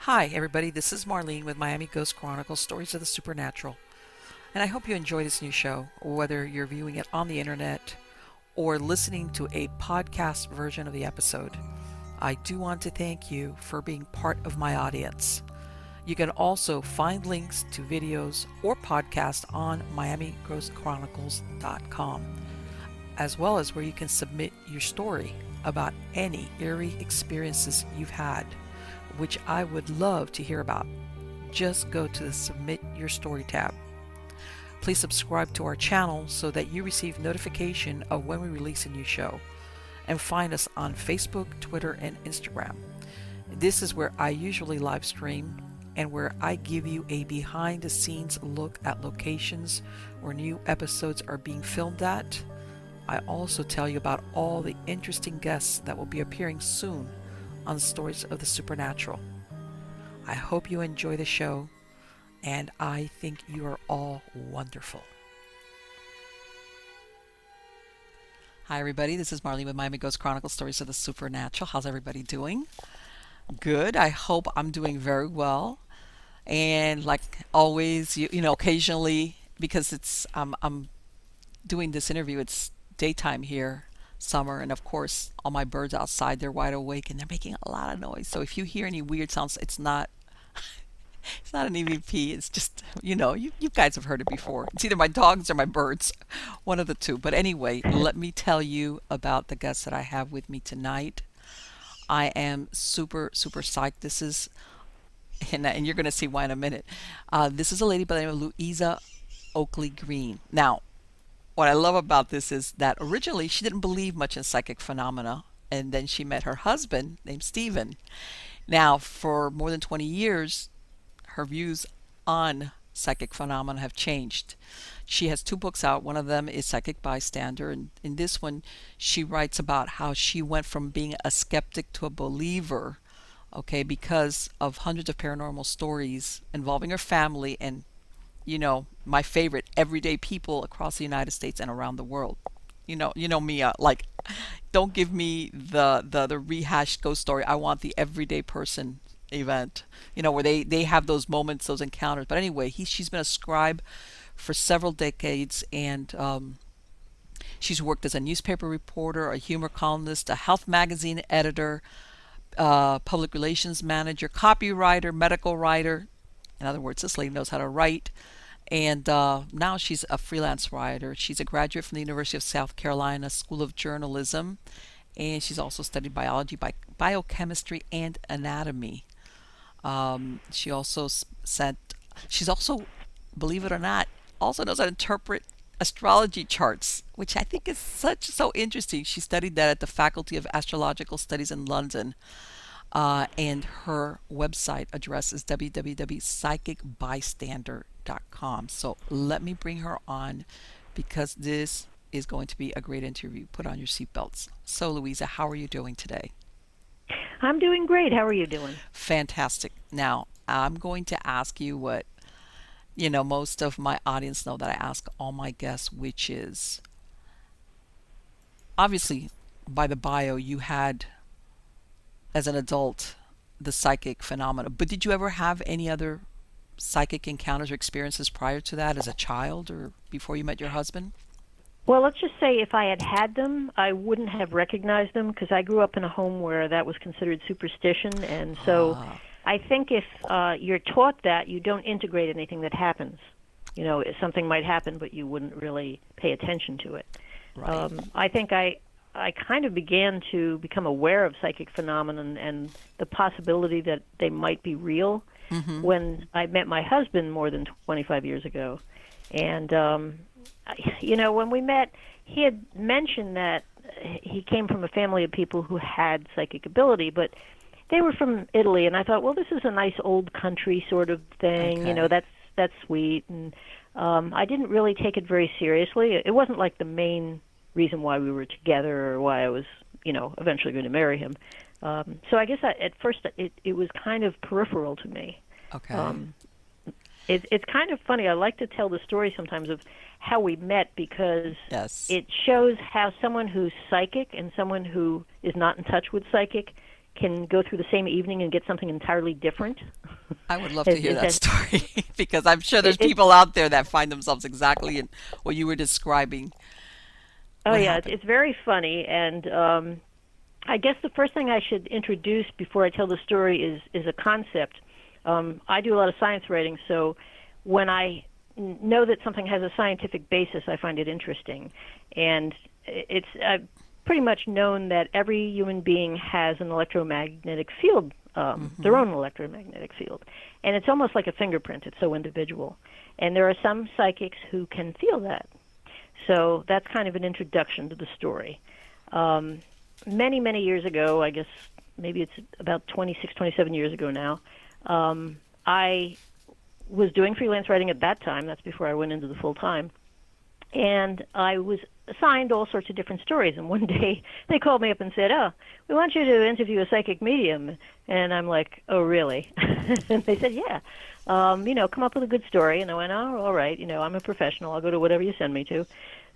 Hi, everybody. This is Marlene with Miami Ghost Chronicles Stories of the Supernatural. And I hope you enjoy this new show, whether you're viewing it on the internet or listening to a podcast version of the episode. I do want to thank you for being part of my audience. You can also find links to videos or podcasts on miamighostchronicles.com, as well as where you can submit your story about any eerie experiences you've had, which I would love to hear about. Just go to the Submit Your Story tab. Please subscribe to our channel so that you receive notification of when we release a new show. And find us on Facebook, Twitter, and Instagram. This is where I usually live stream and where I give you a behind the scenes look at locations where new episodes are being filmed at. I also tell you about all the interesting guests that will be appearing soon on Stories of the Supernatural. I hope you enjoy the show, and I think you are all wonderful. Hi, everybody. This is Marlene with Miami Ghost Chronicles Stories of the Supernatural. How's everybody doing? Good. I hope I'm doing very well. And like always, occasionally, because I'm doing this interview, it's daytime here, summer, and of course all my birds outside, they're wide awake and they're making a lot of noise. So if you hear any weird sounds, it's not it's not an EVP. It's just, you guys have heard it before. It's either my dogs or my birds, one of the two. But anyway, let me tell you about the guests that I have with me tonight. I am super psyched. This is, and you're going to see why in a minute. This is a lady by the name of Louisa Oakley Green. Now, what I love about this is that originally she didn't believe much in psychic phenomena, and then she met her husband named Stephen. Now, for more than 20 years, her views on psychic phenomena have changed. She has two books out. One of them is Psychic Bystander, and in this one, she writes about how she went from being a skeptic to a believer, okay, because of hundreds of paranormal stories involving her family and my favorite, everyday people across the United States and around the world. You know me, like, don't give me the rehashed ghost story. I want the everyday person event, where they have those moments, those encounters. But anyway, she's been a scribe for several decades, and she's worked as a newspaper reporter, a humor columnist, a health magazine editor, public relations manager, copywriter, medical writer. In other words, this lady knows how to write. And now she's a freelance writer. She's a graduate from the University of South Carolina School of Journalism. And she's also studied biology, biochemistry, and anatomy. She also she's also, believe it or not, also knows how to interpret astrology charts, which I think is so interesting. She studied that at the Faculty of Astrological Studies in London. And her website address is www.psychicbystander.com. So let me bring her on because this is going to be a great interview. Put on your seatbelts. So, Louisa, how are you doing today? I'm doing great. How are you doing? Fantastic. Now, I'm going to ask you what, most of my audience know that I ask all my guests, which is, obviously, by the bio, you had, as an adult, the psychic phenomena. But did you ever have any other psychic encounters or experiences prior to that as a child or before you met your husband? Well, let's just say if I had had them, I wouldn't have recognized them because I grew up in a home where that was considered superstition. And so I think if you're taught that, you don't integrate anything that happens. Something might happen, but you wouldn't really pay attention to it. Right. I think I kind of began to become aware of psychic phenomenon and the possibility that they might be real when I met my husband more than 25 years ago. And, when we met, he had mentioned that he came from a family of people who had psychic ability, but they were from Italy, and I thought, well, this is a nice old country sort of thing, Okay. that's sweet. And I didn't really take it very seriously. It wasn't like the main reason why we were together or why I was, eventually going to marry him. So I guess at first it was kind of peripheral to me. Okay. It's kind of funny. I like to tell the story sometimes of how we met because Yes. it shows how someone who's psychic and someone who is not in touch with psychic can go through the same evening and get something entirely different. I would love to Is, hear is that that story because I'm sure there's it? people out there that find themselves exactly in what you were describing. Oh What yeah, happened? it's very funny, and I guess the first thing I should introduce before I tell the story is a concept. I do a lot of science writing, so when I know that something has a scientific basis, I find it interesting, and it's pretty much known that every human being has an electromagnetic field, their Hmm. own electromagnetic field, and it's almost like a fingerprint. It's so individual, and there are some psychics who can feel that. So that's kind of an introduction to the story. Um, many years ago, I guess maybe it's about 26, 27 years ago now, I was doing freelance writing at that time. That's before I went into the full time. And I was assigned all sorts of different stories. And one day they called me up and said, "Oh, we want you to interview a psychic medium." And I'm like, "Oh, really?" And they said, "Yeah, come up with a good story." And I went, "Oh, all right. I'm a professional. I'll go to whatever you send me to."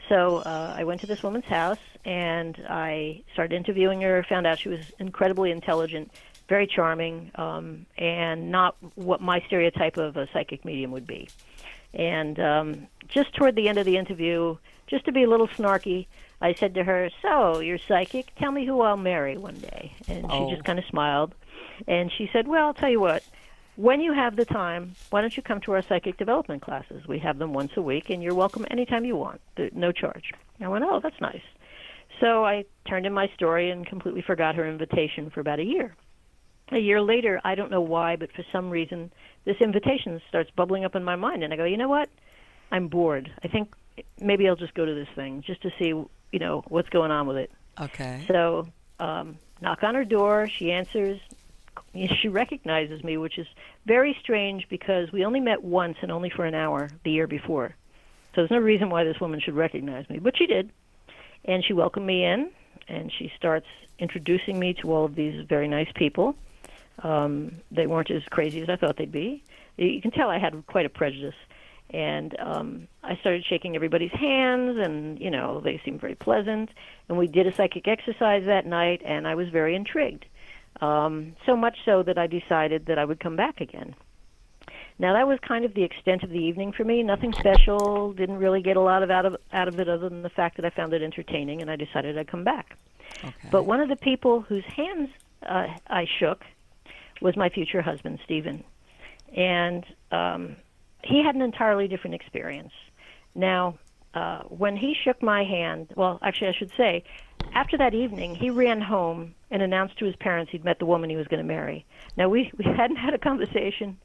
So I went to this woman's house and I started interviewing her. Found out she was incredibly intelligent, very charming, and not what my stereotype of a psychic medium would be. And just toward the end of the interview, just to be a little snarky, I said to her, "So, you're psychic? Tell me who I'll marry one day." And she Oh, just kind of smiled. And she said, "Well, I'll tell you what. When you have the time, why don't you come to our psychic development classes? We have them once a week, and you're welcome anytime you want. No charge." I went, "Oh, that's nice." So I turned in my story and completely forgot her invitation for about a year. A year later, I don't know why, but for some reason, this invitation starts bubbling up in my mind, and I go, "You know what? I'm bored. I think maybe I'll just go to this thing just to see, what's going on with it." okay. So, knock on her door. She answers. She recognizes me, which is very strange because we only met once and only for an hour the year before. So there's no reason why this woman should recognize me, but she did. And she welcomed me in, and she starts introducing me to all of these very nice people. They weren't as crazy as I thought they'd be. You can tell I had quite a prejudice. And I started shaking everybody's hands, and, they seemed very pleasant. And we did a psychic exercise that night, and I was very intrigued. So much so that I decided that I would come back again. Now that was kind of the extent of the evening for me. Nothing special. Didn't really get a lot out of it other than the fact that I found it entertaining, and I decided I'd come back. But Okay. one of the people whose hands I shook was my future husband, Stephen, and he had an entirely different experience. Now, when he shook my hand, well, actually, I should say, after that evening, he ran home and announced to his parents he'd met the woman he was going to marry. Now, we hadn't had a conversation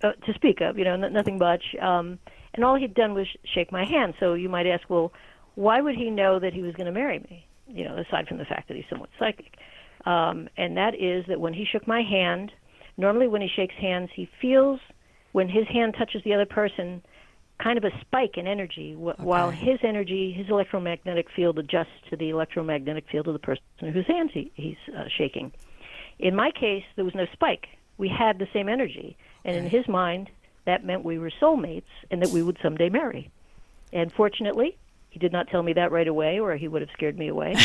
to speak of, nothing much. And all he'd done was shake my hand. So you might ask, well, why would he know that he was going to marry me, aside from the fact that he's somewhat psychic? And that is that when he shook my hand, normally when he shakes hands, he feels when his hand touches the other person kind of a spike in energy, while Okay. his energy, his electromagnetic field adjusts to the electromagnetic field of the person whose hands he's shaking. In my case, there was no spike. We had the same energy. And in Okay. his mind, that meant we were soulmates and that we would someday marry. And fortunately, he did not tell me that right away, or he would have scared me away.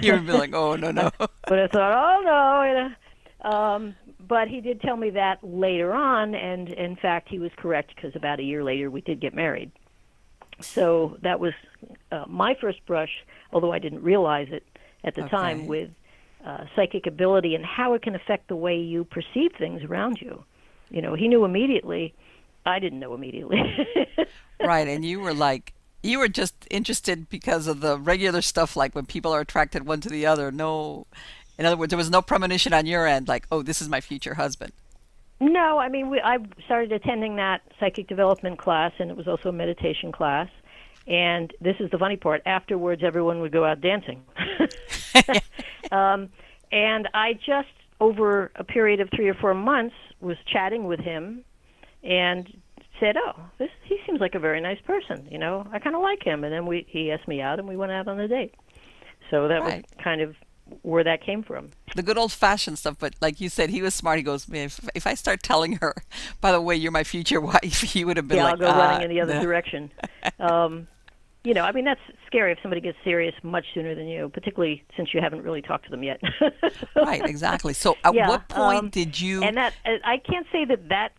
You would be like, oh, no, no. But I thought, oh no. But he did tell me that later on, and in fact, he was correct because about a year later, we did get married. So that was my first brush, although I didn't realize it at the time, Okay. with psychic ability and how it can affect the way you perceive things around you. He knew immediately. I didn't know immediately. Right. And you were just interested because of the regular stuff, like when people are attracted one to the other. No, in other words, there was no premonition on your end, like, oh, this is my future husband. No, I mean, I started attending that psychic development class, and it was also a meditation class. And this is the funny part. Afterwards, everyone would go out dancing. And I just, over a period of 3 or 4 months, was chatting with him and said, "Oh, he seems like a very nice person. I kind of like him." And then he asked me out, and we went out on a date. So that was Right. kind of where that came from. The good old fashioned stuff. But like you said, he was smart. He goes, man, if I start telling her, by the way, you're my future wife, he would have been Yeah, I'll like, go running in the other no. direction. Um, I mean, that's scary if somebody gets serious much sooner than you, particularly since you haven't really talked to them yet. Right, exactly. So at Yeah, what point did you? and that I can't say that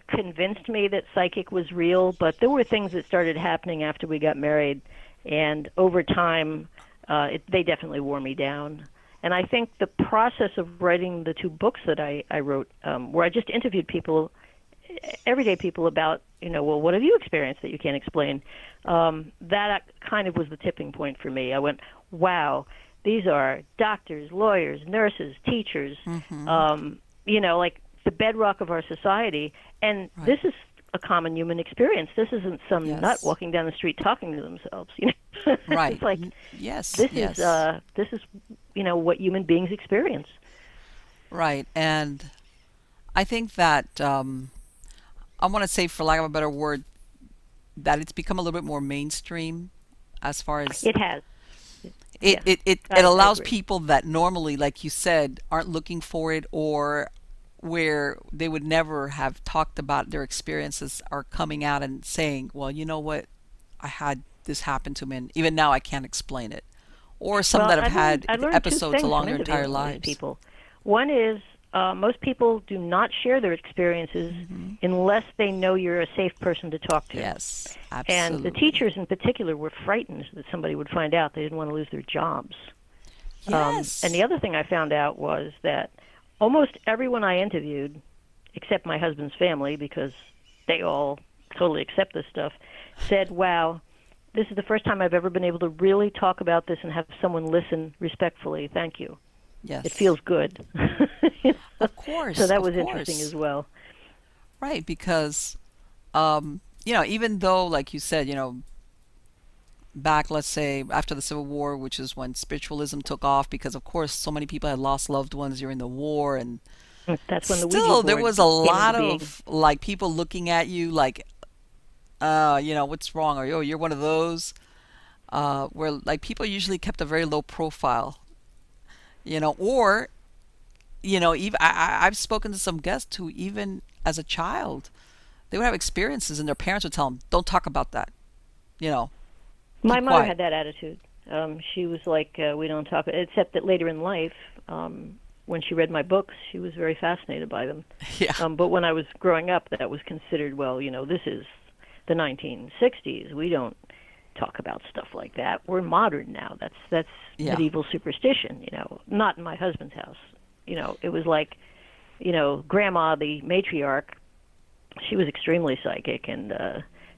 convinced me that psychic was real, but there were things that started happening after we got married, and over time, they definitely wore me down. And I think the process of writing the two books that I wrote, where I just interviewed people, everyday people about, well, what have you experienced that you can't explain? That kind of was the tipping point for me. I went, wow, these are doctors, lawyers, nurses, teachers, like the bedrock of our society. And Right. this is a common human experience. This isn't some nut Yes. walking down the street talking to themselves. Right. It's like Yes. this is what human beings experience. Right. And I think that I want to say, for lack of a better word, that it's become a little bit more mainstream as far as It has. it Yes, it, it, it I allows agree. people that normally, like you said, aren't looking for it, or where they would never have talked about their experiences, are coming out and saying, well, you know what, I had this happen to me, and even now I can't explain it. Or some Well, that have had I learned two episodes things along from their entire interviewing all these lives. people. One is most people do not share their experiences unless they know you're a safe person to talk to. Yes, And the absolutely. teachers in particular were frightened that somebody would find out. They didn't want to lose their jobs. And the Yes. other thing I found out was that almost everyone I interviewed, except my husband's family, because they all totally accept this stuff, said, wow, this is the first time I've ever been able to really talk about this and have someone listen respectfully. Thank you. It Yes. feels good. Of So course. that Of was interesting as course. well. Right, because even though, like you said, back, let's say, after the Civil War, which is when spiritualism took off, because of course so many people had lost loved ones during the war, and That's when the Ouija still there board was a came into lot being. of like people looking at you like, what's wrong? Or, oh, you're one of those. Where like people usually kept a very low profile, or even I've spoken to some guests who, even as a child, they would have experiences and their parents would tell them, don't talk about that, you know, My keep mother quiet. had that attitude. She was like, we don't talk, except that later in life, when she read my books, she was very fascinated by them. Yeah. But when I was growing up, that was considered, well, this is the 1960s. We don't talk about stuff like that. We're modern now. That's Yeah. medieval superstition, not in my husband's house. It was like, grandma, the matriarch, she was extremely psychic, and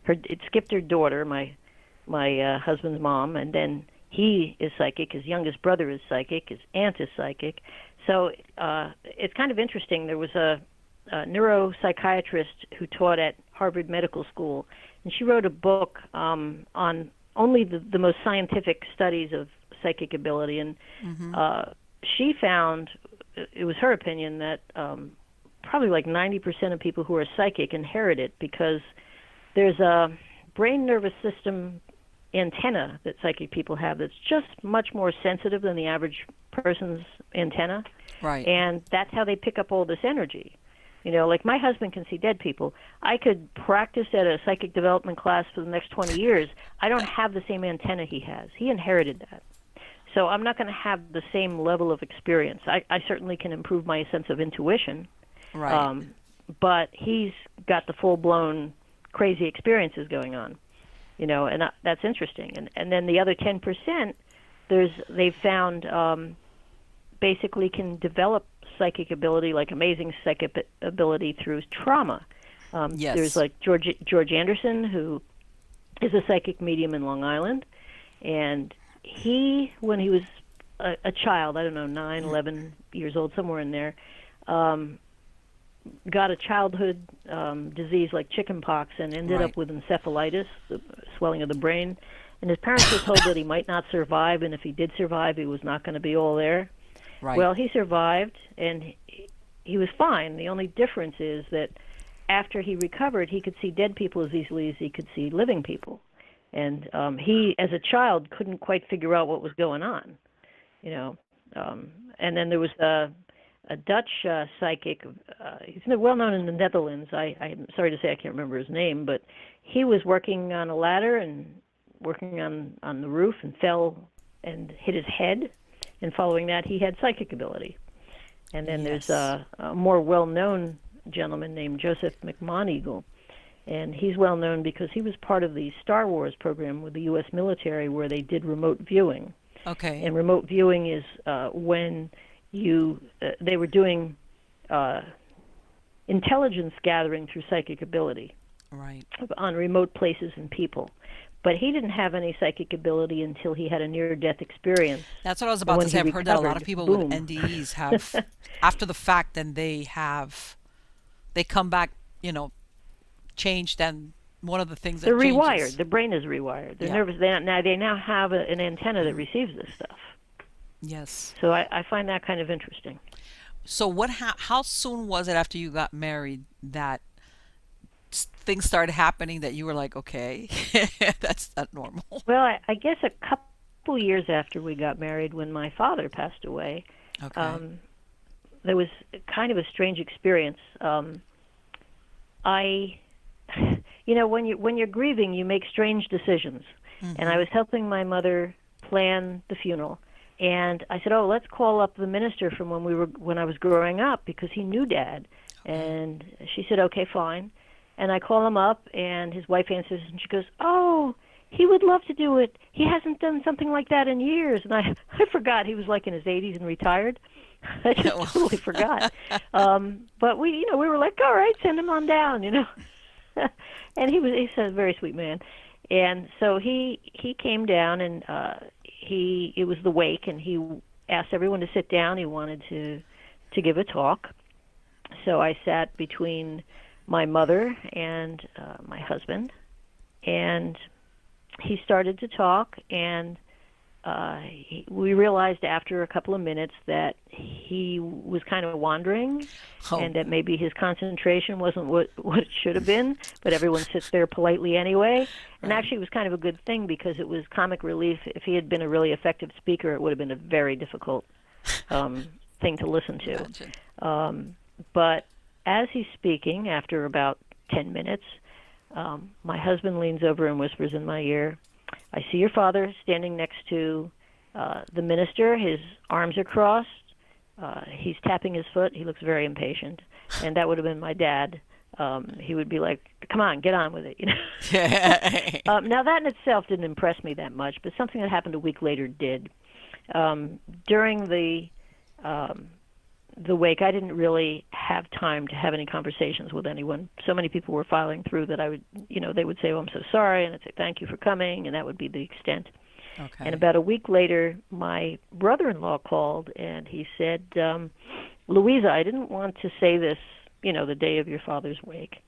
it skipped her daughter, my husband's mom, and then he is psychic. His youngest brother is psychic. His aunt is psychic. So it's kind of interesting. There was a neuropsychiatrist who taught at Harvard Medical School, and she wrote a book on only the most scientific studies of psychic ability, and she found, it was her opinion, that probably like 90% of people who are psychic inherit it, because there's a brain nervous system antenna that psychic people have that's just much more sensitive than the average person's antenna, Right. and that's how they pick up all this energy. Like my husband can see dead people. I could practice at a psychic development class for the next 20 years. I don't have the same antenna he has. He inherited that. So I'm not going to have the same level of experience. I certainly can improve my sense of intuition, Right. um, but he's got the full-blown crazy experiences going on, and that's interesting. And then the other 10%, they've found basically can develop psychic ability, like amazing psychic ability, through trauma. There's Yes. like George Anderson, who is a psychic medium in Long Island, and he, when he was a child, I don't know, 9, 11 years old, somewhere in there, got a childhood disease like chickenpox and ended Right. up with encephalitis, the swelling of the brain. And his parents were told that he might not survive, and if he did survive, he was not going to be all there. Right. Well, he survived, and he was fine. The only difference is that after he recovered, he could see dead people as easily as he could see living people. And he, as a child, couldn't quite figure out what was going on, you know. And then there was a Dutch psychic. He's well known in the Netherlands. I'm sorry to say I can't remember his name, but he was working on a ladder, and working on the roof and fell and hit his head. And following that, he had psychic ability. And then there's Yes. a more well-known gentleman named Joseph McMoneagle, and he's well known because he was part of the Star Wars program with the U.S. military where they did remote viewing. Okay. And remote viewing is when they were doing intelligence gathering through psychic ability Right. on remote places and people. But he didn't have any psychic ability until he had a near-death experience. That's what I was And about when to say. he I've heard that a lot recovered, of people with boom. NDEs have, after the fact, then they come back, changed, and one of the things They're that rewired. changes. The brain is rewired. They're Yeah. nervous. They now have an antenna that receives this stuff. Yes. So I find that kind of interesting. So how soon was it after you got married that things started happening that you were like, okay, that's not normal? Well, I guess a couple years after we got married, when my father passed away, Okay. there was kind of a strange experience. I, when you're grieving, you make strange decisions. And I was helping my mother plan the funeral, and I said, "Oh, let's call up the minister from when I was growing up because he knew Dad." And she said, "Okay, fine." And I call him up, and his wife answers, and she goes, "Oh, he would love to do it. He hasn't done something like that in years." And I forgot he was like in his 80s and retired. I just totally forgot. But we were like, "All right, send him on down," And he's a very sweet man. And so he came down, and it was the wake, and he asked everyone to sit down. He wanted to give a talk. So I sat between my mother and my husband, and he started to talk, and we realized after a couple of minutes that he was kind of wandering, Oh. and that maybe his concentration wasn't what it should have been, but everyone sits there politely anyway. And actually, it was kind of a good thing because it was comic relief. If he had been a really effective speaker, it would have been a very difficult thing to listen to. Imagine. But as he's speaking, after about 10 minutes, my husband leans over and whispers in my ear, "I see your father standing next to the minister. His arms are crossed. He's tapping his foot. He looks very impatient." And that would have been my dad. He would be like, "Come on, get on with it." Now, that in itself didn't impress me that much, but something that happened a week later did. During the wake, I didn't really have time to have any conversations with anyone. So many people were filing through that I would, they would say, "Oh, I'm so sorry," and I'd say, "Thank you for coming," and that would be the extent. Okay. And about a week later, my brother-in-law called, and he said, "Louisa, I didn't want to say this, the day of your father's wake,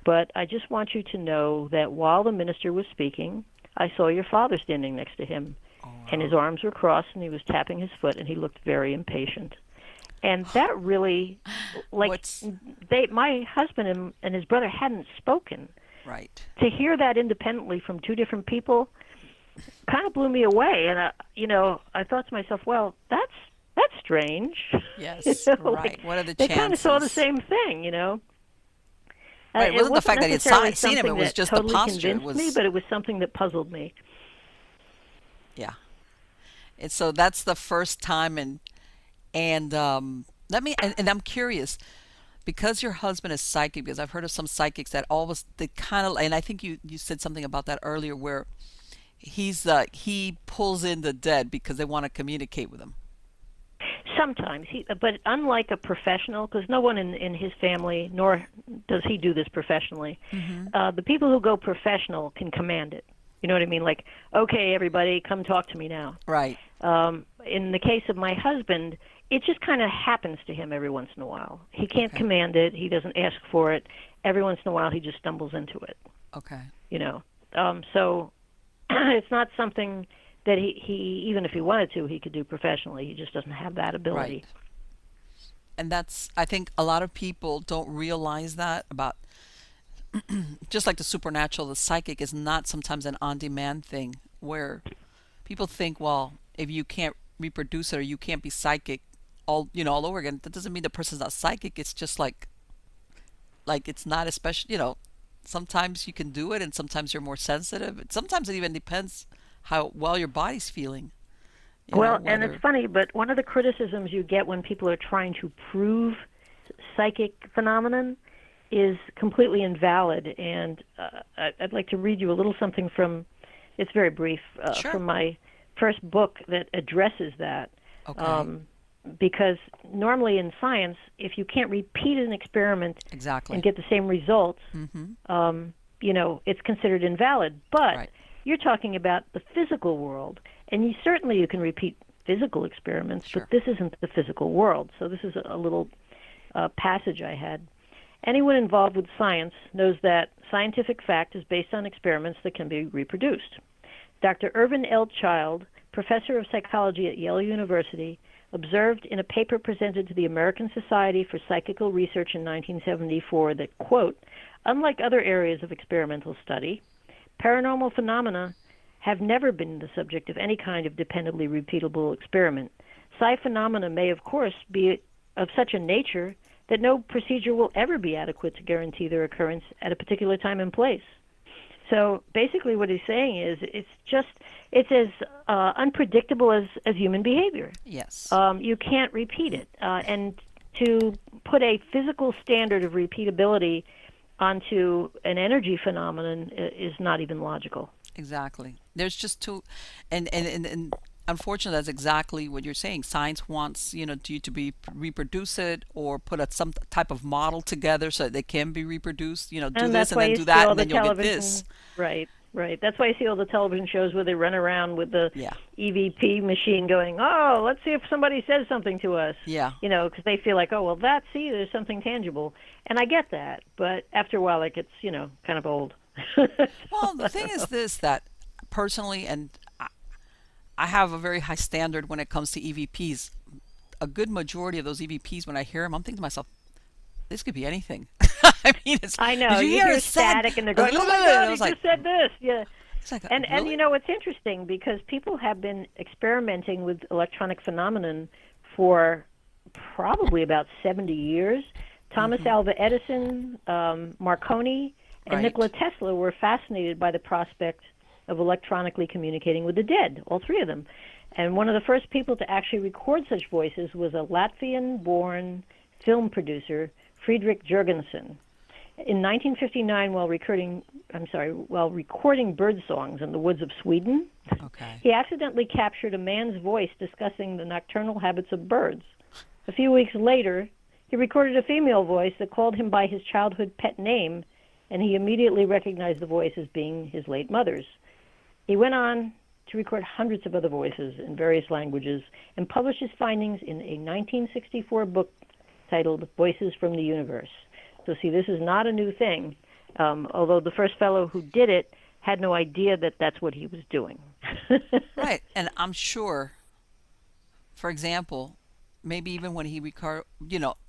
but I just want you to know that while the minister was speaking, I saw your father standing next to him, and his arms were crossed, and he was tapping his foot, and he looked very impatient." And that really, my husband and his brother hadn't spoken. Right. To hear that independently from two different people kind of blew me away. And I thought to myself, well, that's strange. Yes. Right. What are the they chances? kind of saw the same thing. Right. It wasn't the fact that he had necessarily seen him. It something was that just totally the posture. It convinced me, was. but it was something that puzzled me. Yeah. And so that's the first time, and and I'm curious because your husband is psychic, because I've heard of some psychics that always they kind of, and I think you said something about that earlier, where he pulls in the dead because they want to communicate with them. Sometimes, but unlike a professional, because no one in his family, nor does he do this professionally, the people who go professional can command it. You know what I mean? Like, "Okay, everybody, come talk to me now." Right. In the case of my husband, it just kind of happens to him every once in a while. He can't command it. He doesn't ask for it. Every once in a while, he just stumbles into it. Okay. So it's not something that he even if he wanted to, he could do professionally. He just doesn't have that ability. Right. And I think a lot of people don't realize that about, just like the supernatural, the psychic is not sometimes an on-demand thing where people think, well, if you can't reproduce it or you can't be psychic all over again, that doesn't mean the person's not psychic. It's just like it's not especially, Sometimes you can do it, and sometimes you're more sensitive. Sometimes it even depends how well your body's feeling. Well, and it's Whether. funny, but one of the criticisms you get when people are trying to prove psychic phenomenon is completely invalid. And I'd like to read you a little something from, it's very brief, Sure. from my first book that addresses that. Okay. Um, because normally in science, if you can't repeat an experiment and Exactly. get the same results, Mm-hmm. it's considered invalid. But Right. you're talking about the physical world, and certainly you can repeat physical experiments, but Sure. this isn't the physical world. So this is a little passage I had. Anyone involved with science knows that scientific fact is based on experiments that can be reproduced. Dr. Irvin L. Child, professor of psychology at Yale University, observed in a paper presented to the American Society for Psychical Research in 1974 that, quote, unlike other areas of experimental study, paranormal phenomena have never been the subject of any kind of dependably repeatable experiment. Psi phenomena may, of course, be of such a nature that no procedure will ever be adequate to guarantee their occurrence at a particular time and place. So basically what he's saying is it's as unpredictable as human behavior. Yes. You can't repeat it. And to put a physical standard of repeatability onto an energy phenomenon is not even logical. Exactly. There's just too, and unfortunately, that's exactly what you're saying. Science wants, you to be reproduce it or put some type of model together so that they can be reproduced. Do And this that's and why then you do see that, all and the then you'll get this. television, right, right. That's why you see all the television shows where they run around with the Yeah. EVP machine going, oh, let's see if somebody says something to us, Yeah. because they feel like, oh, well, see, there's something tangible. And I get that, but after a while it gets, kind of old. So, Well, the I thing don't is know. this that personally, and I have a very high standard when it comes to EVPs. A good majority of those EVPs, when I hear them, I'm thinking to myself, this could be anything. I mean, I did know, you you hear hear it said? static and they're And going, oh my God, I he was like, just said this. Yeah. it's like, And really? it's interesting because people have been experimenting with electronic phenomenon for probably about 70 years. Thomas Mm-hmm. Alva Edison, Marconi, and Right. Nikola Tesla were fascinated by the prospect of electronically communicating with the dead, all three of them. And one of the first people to actually record such voices was a Latvian-born film producer, Friedrich Jurgensen. In 1959, while recording bird songs in the woods of Sweden, Okay. he accidentally captured a man's voice discussing the nocturnal habits of birds. A few weeks later, he recorded a female voice that called him by his childhood pet name, and he immediately recognized the voice as being his late mother's. He went on to record hundreds of other voices in various languages and published his findings in a 1964 book titled Voices from the Universe. So see, this is not a new thing, although the first fellow who did it had no idea that that's what he was doing. Right. And I'm sure, for example, maybe even when he record,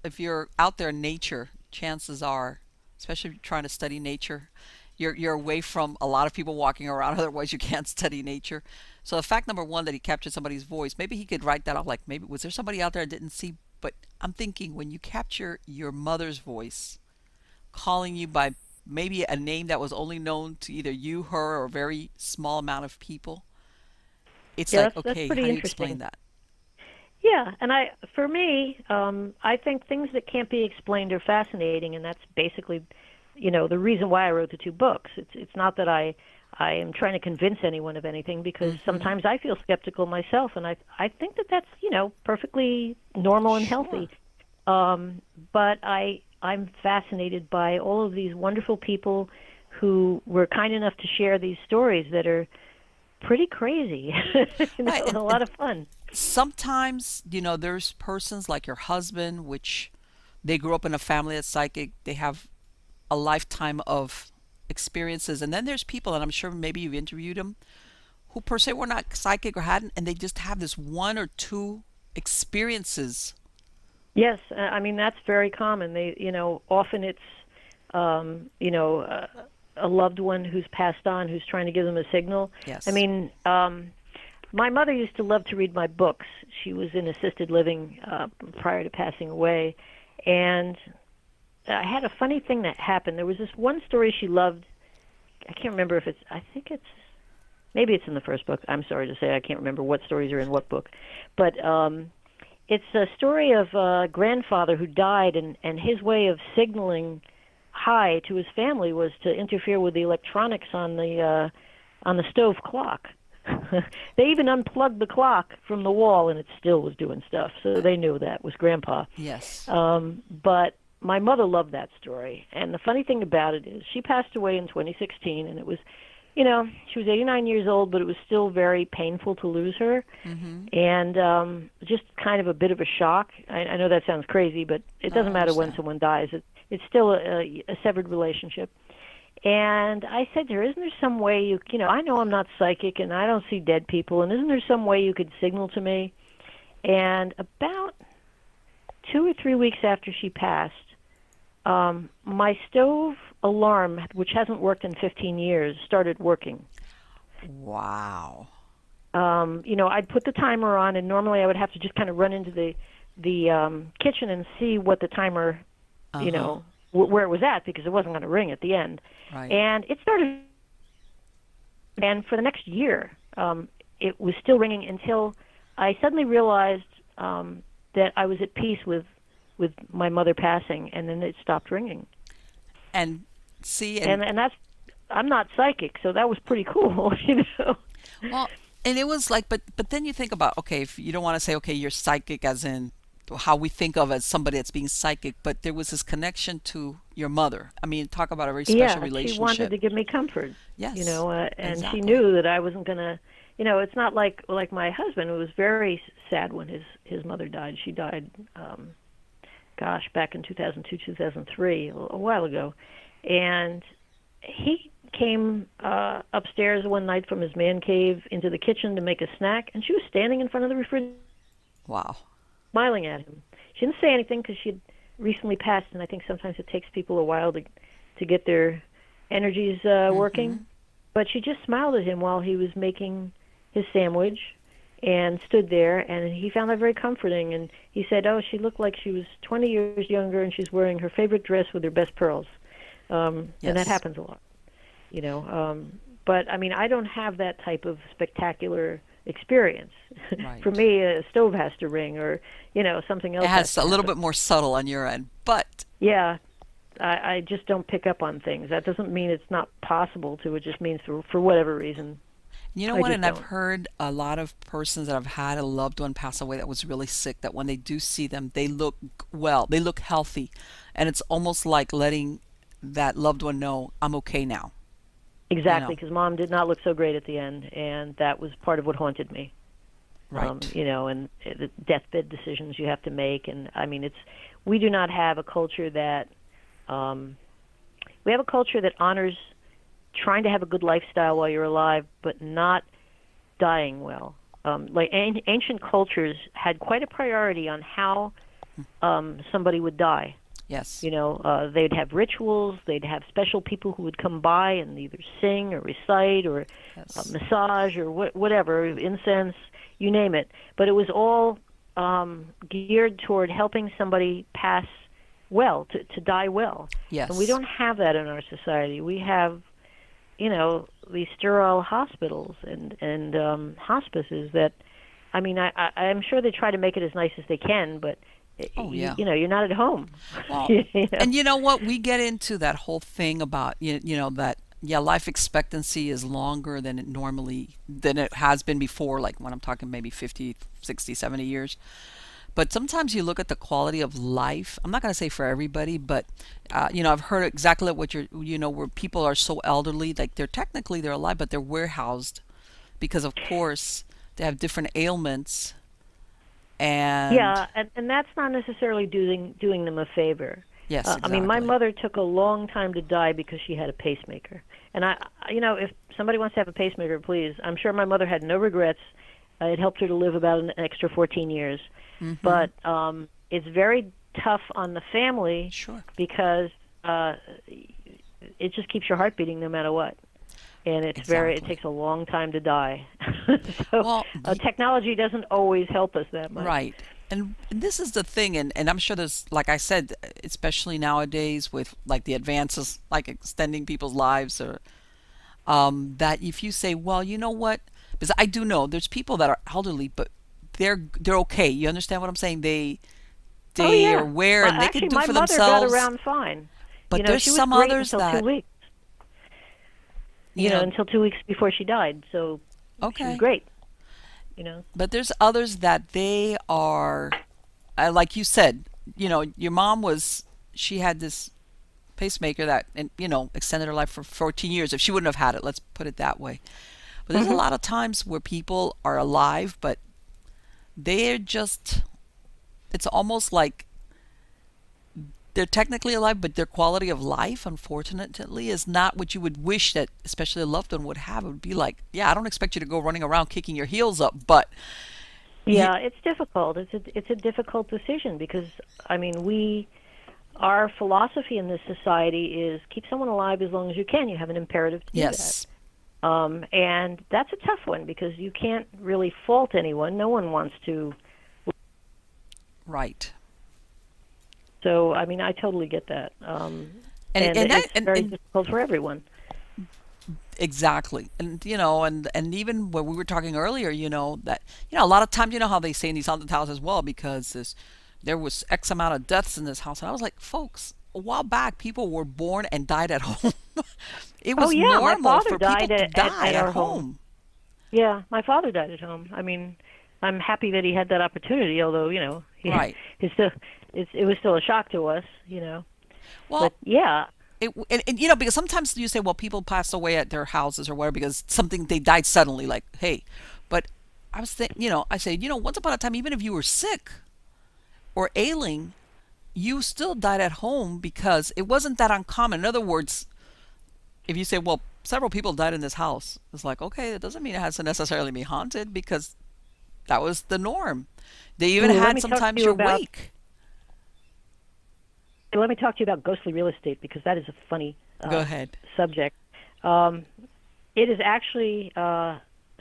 if you're out there in nature, chances are, especially if you're trying to study nature, you're away from a lot of people walking around. Otherwise, you can't study nature. So the fact number one that he captured somebody's voice, maybe he could write that off. Like maybe was there somebody out there I didn't see? But I'm thinking when you capture your mother's voice, calling you by maybe a name that was only known to either you, her, or a very small amount of people, it's Yeah, like, that's okay, how pretty do you explain interesting. that? Yeah, and for me, I think things that can't be explained are fascinating, and that's basically, the reason why I wrote the two books. It's not that I am trying to convince anyone of anything, because Mm-hmm. sometimes I feel skeptical myself, and I think that that's perfectly normal and Sure. healthy. But I'm fascinated by all of these wonderful people who were kind enough to share these stories that are pretty crazy, Right. a lot of fun. Sometimes, there's persons like your husband, which they grew up in a family that's psychic. They have a lifetime of experiences. And then there's people, and I'm sure maybe you've interviewed them, who per se were not psychic or hadn't, and they just have this one or two experiences. Yes, I mean that's very common. Often it's, a loved one who's passed on who's trying to give them a signal. I Yes. mean, my mother used to love to read my books. She was in assisted living prior to passing away, and I had a funny thing that happened. There was this one story she loved. I can't remember if it's. I think it's. Maybe it's in the first book. I'm sorry to say I can't remember what stories are in what book, but it's a story of a grandfather who died, and his way of signaling hi to his family was to interfere with the electronics on the stove clock. They even unplugged the clock from the wall, and it still was doing stuff. So they knew that was Grandpa. Yes. But my mother loved that story, and the funny thing about it is she passed away in 2016, and it was, she was 89 years old, but it was still very painful to lose her, and just kind of a bit of a shock. I know that sounds crazy, but it doesn't matter when someone dies. It's still a severed relationship. And I said to her, isn't there some way I know I'm not psychic and I don't see dead people, and isn't there some way you could signal to me? And about 2 or 3 weeks after she passed, my stove alarm, which hasn't worked in 15 years, started working. Wow. I'd put the timer on, and normally I would have to just kind of run into the kitchen and see what the timer, where it was at, because it wasn't going to ring at the end. Right. And it started, and for the next year, it was still ringing until I suddenly realized that I was at peace with my mother passing, and then it stopped ringing. And see, and that's, I'm not psychic, so that was pretty cool, Well, and it was like, but then you think about, okay, if you don't want to say, okay, you're psychic as in how we think of as somebody that's being psychic, but there was this connection to your mother. I mean, talk about a very special relationship. She wanted to give me comfort. Yes, and exactly. she knew that I wasn't gonna. It's not like my husband, who was very sad when his mother died. She died, back in 2002, 2003, a while ago, and he came upstairs one night from his man cave into the kitchen to make a snack, and she was standing in front of the refrigerator. Wow. Smiling at him. She didn't say anything because she had recently passed, and I think sometimes it takes people a while to get their energies working. But she just smiled at him while he was making his sandwich and stood there, and he found that very comforting. And he said, oh, she looked like she was 20 years younger, and she's wearing her favorite dress with her best pearls. And that happens a lot, But, I mean, I don't have that type of spectacular experience. Right. For me, a stove has to ring, or something else. It has a little bit more subtle on your end, but yeah, I just don't pick up on things. That doesn't mean it's not possible to. It just means for whatever reason. You know what? And I've heard a lot of persons that have had a loved one pass away that was really sick, that when they do see them, they look well, they look healthy, and it's almost like letting that loved one know, I'm okay now. Exactly, because Mom did not look so great at the end, and that was part of what haunted me. Right. And the deathbed decisions you have to make, and I mean, we do not have a culture that we have a culture that honors trying to have a good lifestyle while you're alive, but not dying well. Like ancient cultures had quite a priority on how somebody would die. Yes. They'd have rituals. They'd have special people who would come by and either sing or recite or massage or whatever, incense, you name it. But it was all geared toward helping somebody pass well, to die well. Yes. And we don't have that in our society. We have, these sterile hospitals and hospices that, I mean, I'm sure they try to make it as nice as they can, but you're not at home. Well, and you know what? We get into that whole thing about, that, life expectancy is longer than it has been before, like when I'm talking maybe 50, 60, 70 years. But sometimes you look at the quality of life. I'm not going to say for everybody, but, I've heard exactly what where people are so elderly, like they're alive, but they're warehoused because, of course, they have different ailments. And that's not necessarily doing them a favor. Yes, exactly. I mean, my mother took a long time to die because she had a pacemaker. And if somebody wants to have a pacemaker, please. I'm sure my mother had no regrets. It helped her to live about an extra 14 years. But it's very tough on the family, sure, because it just keeps your heart beating no matter what. And it takes a long time to die. So technology doesn't always help us that much. Right. And this is the thing, and I'm sure there's, like I said, especially nowadays with like the advances, like extending people's lives, or that if you say, well, you know what, because I do know there's people that are elderly, but they're okay. You understand what I'm saying? Oh They are yeah. aware Well, and they could actually, do my for mother got themselves. around fine. But there's She was some great others until two that, weeks. you know, Until 2 weeks before she died. So she was okay. great. You know. But there's others that they are, like you said, your mom was, she had this pacemaker that, and extended her life for 14 years if she wouldn't have had it. Let's put it that way. But there's a Hmm. lot of times where people are alive, but they're just, it's almost like they're technically alive, but their quality of life, unfortunately, is not what you would wish that, especially a loved one, would have. It would be like, yeah, I don't expect you to go running around kicking your heels up, but you, Yeah, it's difficult. It's a difficult decision because I mean we our philosophy in this society is keep someone alive as long as you can. You have an imperative to do that. yes, And that's a tough one because you can't really fault anyone. No one wants to. right. So, I mean, I totally get that. And And and that it's and, very and difficult for everyone. exactly. And and even when we were talking earlier, that a lot of times, how they say in these haunted houses, well, because there was X amount of deaths in this house. And I was like, folks, a while back people were born and died at home. It Oh, was yeah, my normal father for people died to at die at our home. home. Yeah, my father died at home. I mean, I'm happy that he had that opportunity, although, Right. it's still, it was still a shock to us, But Well, yeah, and because sometimes you say, well, people pass away at their houses or whatever because something, they died suddenly, like, hey, but I was thinking, I say, once upon a time, even if you were sick or ailing, you still died at home because it wasn't that uncommon. In other words, if you say, well, several people died in this house, it's like, okay, that doesn't mean it has to necessarily be haunted because that was the norm. They even ooh, had sometimes your wake. let me talk to you about ghostly real estate because that is a funny Go ahead. subject. Um, it is actually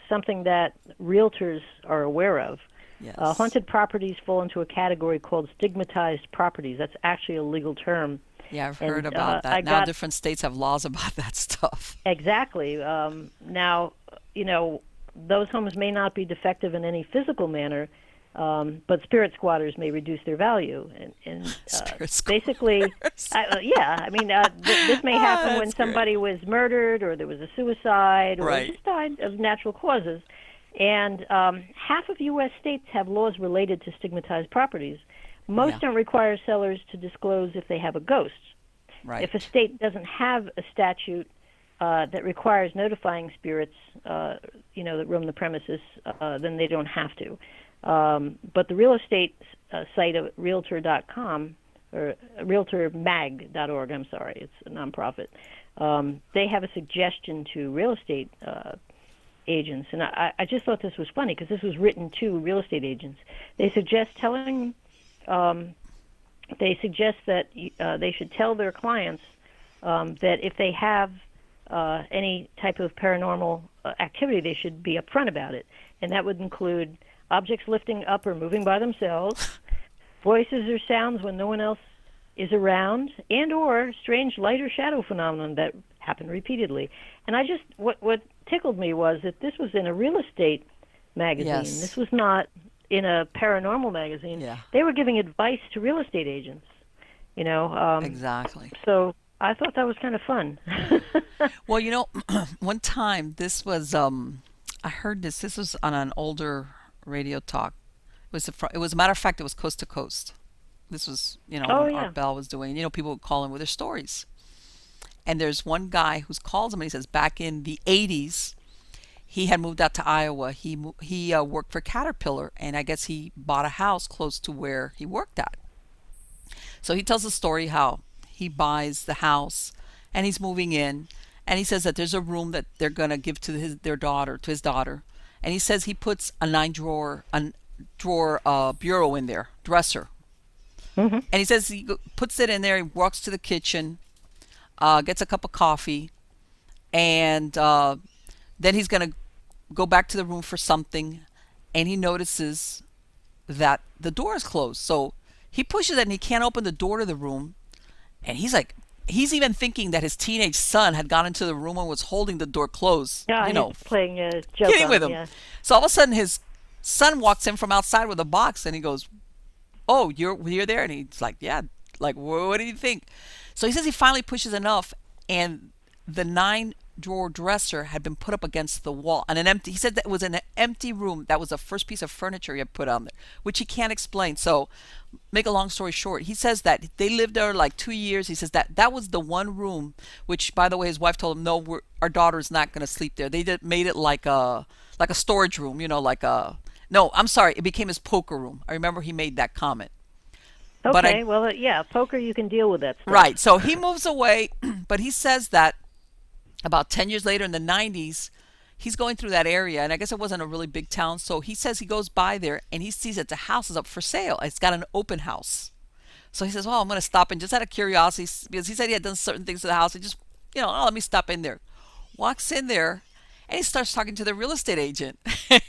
something that realtors are aware of. Yes. Haunted properties fall into a category called stigmatized properties. That's actually a legal term. Yeah, I've heard And about I that. Now got different states have laws about that stuff. exactly. Now, those homes may not be defective in any physical manner, but spirit squatters may reduce their value. And Spirit basically, squatters. yeah, I mean, this may happen when That's great. somebody was murdered or there was a suicide or Right. just died of natural causes. And half of U.S. states have laws related to stigmatized properties. Yeah. Most don't require sellers to disclose if they have a ghost. If a Right. state doesn't have a statute that requires notifying spirits, that roam the premises, then they don't have to. But the real estate site of Realtor.com or RealtorMag.org, I'm sorry, it's a nonprofit. They have a suggestion to real estate agents, and I just thought this was funny because this was written to real estate agents. They suggest telling they suggest that they should tell their clients that if they have any type of paranormal activity, they should be upfront about it. And that would include objects lifting up or moving by themselves, voices or sounds when no one else is around, and or strange light or shadow phenomenon that happen repeatedly. And I just, what tickled me was that this was in a real estate magazine. This Yes. was not in a paranormal magazine. Yeah. They were giving advice to real estate agents, you know. Exactly. So I thought that was kind of fun. Well, one time this was I heard this. This was on an older radio talk. It was a matter of fact, it was coast to coast. This was, Oh when Art yeah. Bell was doing, people would call in with their stories. And there's one guy who calls him and he says back in the 80s, he had moved out to Iowa. He worked for Caterpillar, and I guess he bought a house close to where he worked at. So he tells the story how he buys the house and he's moving in, and he says that there's a room that they're gonna give to his daughter, and he says he puts a nine drawer bureau in there, dresser, Hmm. and he says puts it in there. He walks to the kitchen, gets a cup of coffee, and then he's gonna go back to the room for something, and he notices that the door is closed. So he pushes it and he can't open the door to the room. And he's like, he's even thinking that his teenage son had gone into the room and was holding the door closed, Yeah, he's playing a joke kidding on with him. him. Yeah. So all of a sudden his son walks in from outside with a box and he goes, "Oh, you're there?" And he's like, "Yeah." Like, what do you think? So he says he finally pushes enough, and the 9 drawer dresser had been put up against the wall, and an empty. He said that it was an empty room. That was the first piece of furniture he had put on there, which he can't explain. So, make a long story short, he says that they lived there like 2 years. He says that that was the one room, which, by the way, his wife told him, "No, our daughter's not going to sleep there." They made it like a storage room, like a. No, I'm sorry. It became his poker room. I remember he made that comment. But Okay, well, yeah, poker, you can deal with that stuff. right. So he moves away, but he says that about 10 years later in the 90s, he's going through that area. And I guess it wasn't a really big town. So he says he goes by there and he sees that the house is up for sale. It's got an open house. So he says, "Oh, I'm going to stop in just out of curiosity," because he said he had done certain things to the house. He just, let me stop in there. Walks in there and he starts talking to the real estate agent.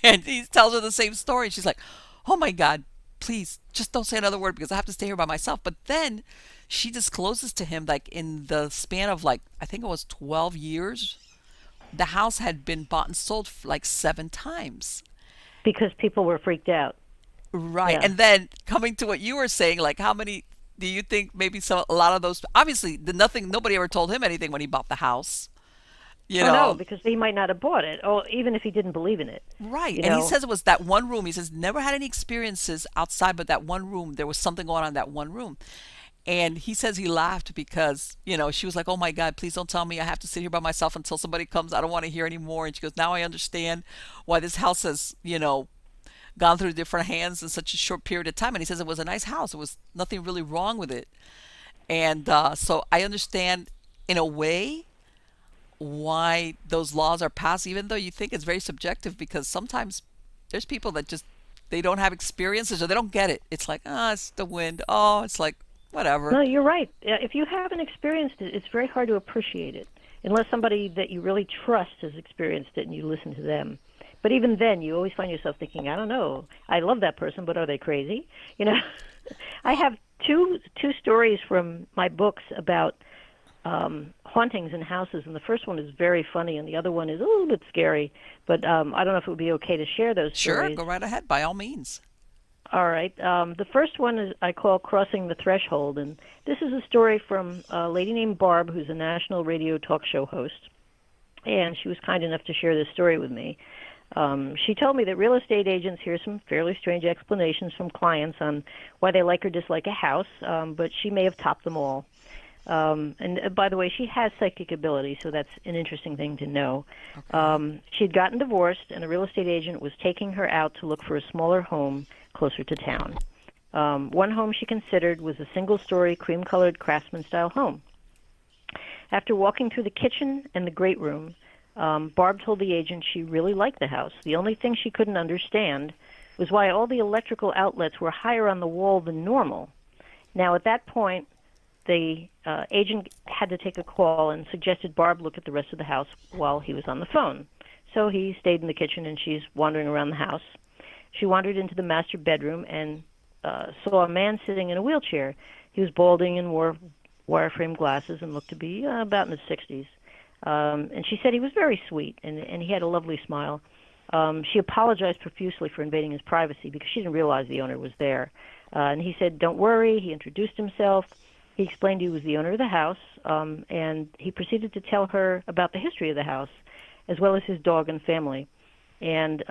And he tells her the same story. She's like, "Oh my God, please just don't say another word because I have to stay here by myself." But then she discloses to him, like, in the span of, like, I think it was 12 years, the house had been bought and sold like 7 times. Because people were freaked out. Right. Yeah. And then coming to what you were saying, like, how many do you think maybe a lot of those, obviously nobody ever told him anything when he bought the house, you Oh no, know? because he might not have bought it, or even if he didn't believe in it. Right. You And he know. says it was that one room. He says never had any experiences outside but that one room. There was something going on in that one room. And he says he laughed because, she was like, "Oh my God, please don't tell me I have to sit here by myself until somebody comes. I don't want to hear anymore." And she goes, "Now I understand why this house has, gone through different hands in such a short period of time." And he says it was a nice house. There was nothing really wrong with it. And so I understand in a way why those laws are passed, even though you think it's very subjective, because sometimes there's people that just, they don't have experiences or they don't get it. It's like, it's the wind. Oh, it's like, whatever. No, you're right. If you haven't experienced it, it's very hard to appreciate it, unless somebody that you really trust has experienced it and you listen to them. But even then, you always find yourself thinking, "I don't know. I love that person, but are they crazy?" You know. I have two stories from my books about hauntings in houses, and the first one is very funny, and the other one is a little bit scary. But I don't know if it would be okay to share those Sure, stories. go right ahead, by all means. All right. The first one is I call Crossing the Threshold, and this is a story from a lady named Barb, who's a national radio talk show host, and she was kind enough to share this story with me. She told me that real estate agents hear some fairly strange explanations from clients on why they like or dislike a house, but she may have topped them all. And by the way, she has psychic ability, so that's an interesting thing to know. Okay. She'd gotten divorced, and a real estate agent was taking her out to look for a smaller home closer to town. One home she considered was a single-story, cream-colored craftsman-style home. After walking through the kitchen and the great room, Barb told the agent she really liked the house. The only thing she couldn't understand was why all the electrical outlets were higher on the wall than normal. Now, at that point, the agent had to take a call and suggested Barb look at the rest of the house while he was on the phone. So he stayed in the kitchen, and she's wandering around the house. She wandered into the master bedroom and saw a man sitting in a wheelchair. He was balding and wore wire-frame glasses and looked to be about in his 60s. And she said he was very sweet, and he had a lovely smile. She apologized profusely for invading his privacy because she didn't realize the owner was there. And he said, "Don't worry." He introduced himself. He explained he was the owner of the house, and he proceeded to tell her about the history of the house, as well as his dog and family. And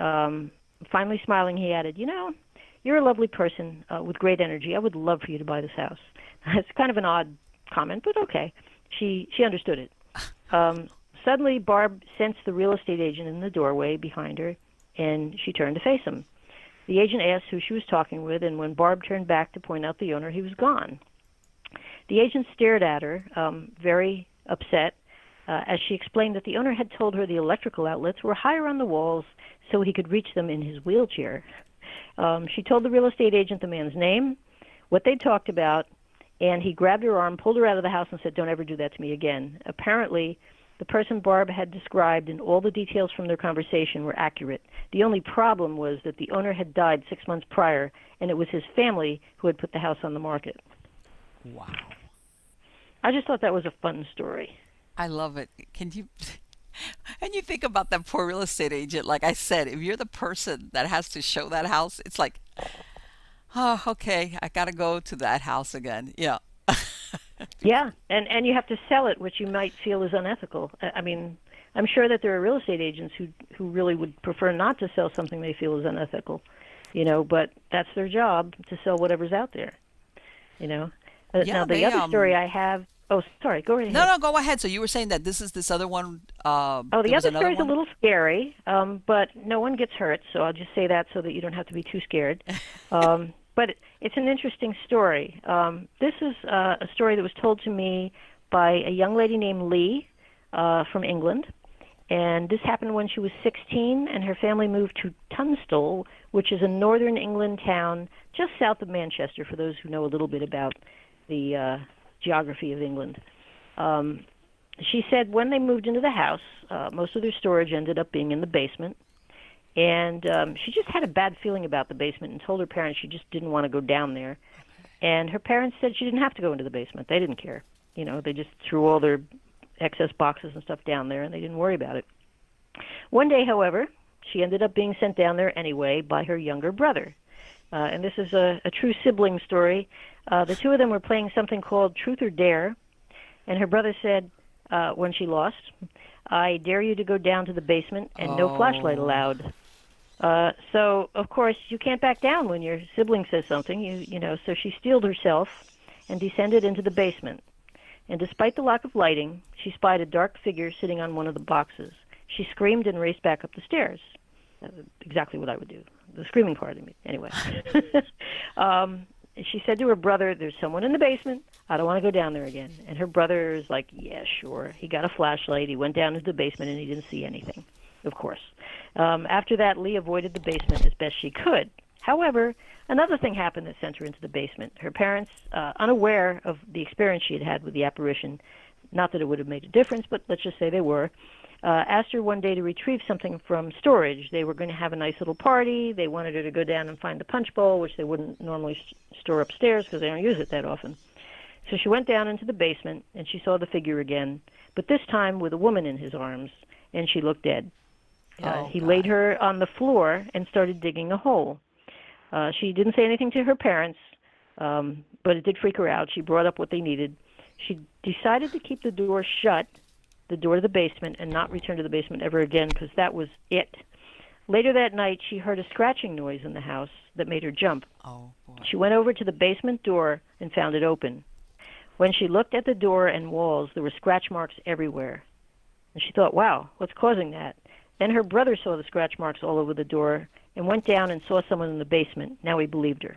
finally smiling, he added, "You're a lovely person with great energy. I would love for you to buy this house." It's kind of an odd comment, but okay. She understood it. Suddenly, Barb sensed the real estate agent in the doorway behind her, and she turned to face him. The agent asked who she was talking with, and when Barb turned back to point out the owner, he was gone. The agent stared at her, very upset, as she explained that the owner had told her the electrical outlets were higher on the walls so he could reach them in his wheelchair. She told the real estate agent the man's name, what they talked about, and he grabbed her arm, pulled her out of the house, and said, "Don't ever do that to me again." Apparently, The person Barb had described and all the details from their conversation were accurate. The only problem was that the owner had died 6 months prior, and it was his family who had put the house on the market. Wow. I just thought that was a fun story. I love it. Can you and you think about that poor real estate agent, like I said, if you're the person that has to show that house, it's like, oh, okay, I gotta go to that house again. Yeah. Yeah, and you have to sell it, which you might feel is unethical. I mean, I'm sure that there are real estate agents who really would prefer not to sell something they feel is unethical, but that's their job, to sell whatever's out there, you know. Yeah, Now, the other story I have, oh, sorry, go right ahead. No, go ahead. So you were saying that this other one, Oh, there the was other another story is a one? little scary, but no one gets hurt, so I'll just say that so that you don't have to be too scared. But it's an interesting story. This is a story that was told to me by a young lady named Lee from England. And this happened when she was 16, and her family moved to Tunstall, which is a northern England town just south of Manchester, for those who know a little bit about the geography of England. She said when they moved into the house, most of their storage ended up being in the basement. And she just had a bad feeling about the basement and told her parents she just didn't want to go down there. And her parents said she didn't have to go into the basement. They didn't care. They just threw all their excess boxes and stuff down there, and they didn't worry about it. One day, however, she ended up being sent down there anyway by her younger brother. And this is a true sibling story. The two of them were playing something called Truth or Dare, and her brother said, when she lost, "I dare you to go down to the basement, and no flashlight allowed." So, of course, you can't back down when your sibling says something, so she steeled herself and descended into the basement. And despite the lack of lighting, she spied a dark figure sitting on one of the boxes. She screamed and raced back up the stairs. Exactly what I would do. The screaming part of me, anyway. She said to her brother, "There's someone in the basement. I don't want to go down there again." And her brother is like, "Yeah, sure." He got a flashlight. He went down into the basement, and he didn't see anything, of course. After that, Lee avoided the basement as best she could. However, another thing happened that sent her into the basement. Her parents, unaware of the experience she had had with the apparition, not that it would have made a difference, but let's just say they were, asked her one day to retrieve something from storage. They were going to have a nice little party. They wanted her to go down and find the punch bowl, which they wouldn't normally store upstairs because they don't use it that often. So she went down into the basement, and she saw the figure again, but this time with a woman in his arms, and she looked dead. He laid her on the floor and started digging a hole. She didn't say anything to her parents, but it did freak her out. She brought up what they needed. She decided to keep the door shut, the door to the basement, and not return to the basement ever again, because that was it. Later that night, she heard a scratching noise in the house that made her jump. Oh, boy. She went over to the basement door and found it open. When she looked at the door and walls, there were scratch marks everywhere. And she thought, wow, what's causing that? Then her brother saw the scratch marks all over the door and went down and saw someone in the basement. Now he believed her.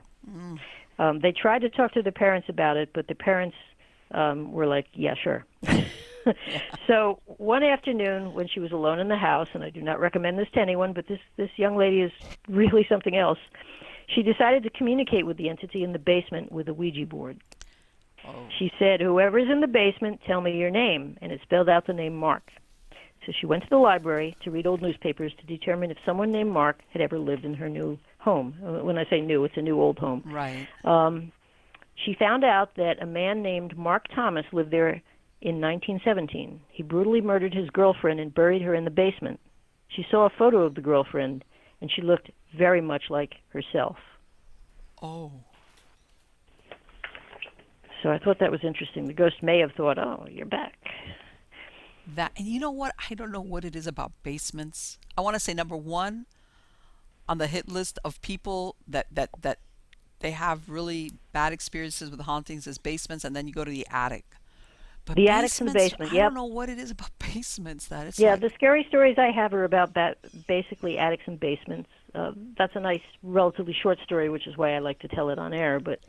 They tried to talk to their parents about it, but the parents were like, yeah, sure. So one afternoon when she was alone in the house, and I do not recommend this to anyone, but this young lady is really something else, she decided to communicate with the entity in the basement with a Ouija board. She said, "Whoever's in the basement, tell me your name," and it spelled out the name Mark. So she went to the library to read old newspapers to determine if someone named Mark had ever lived in her new home. When I say new, it's a new old home. Right. She found out that a man named Mark Thomas lived there in 1917. He brutally murdered his girlfriend and buried her in the basement. She saw a photo of the girlfriend, and she looked very much like herself. Oh. So I thought that was interesting. The ghost may have thought, oh, you're back. And you know what? I don't know what it is about basements. I want to say number one on the hit list of people that they have really bad experiences with hauntings is basements, and then you go to the attic. But the attics and the basement, I don't know what it is about basements that it's yeah, like, the scary stories I have are about basically attics and basements. That's a nice, relatively short story, which is why I like to tell it on air. But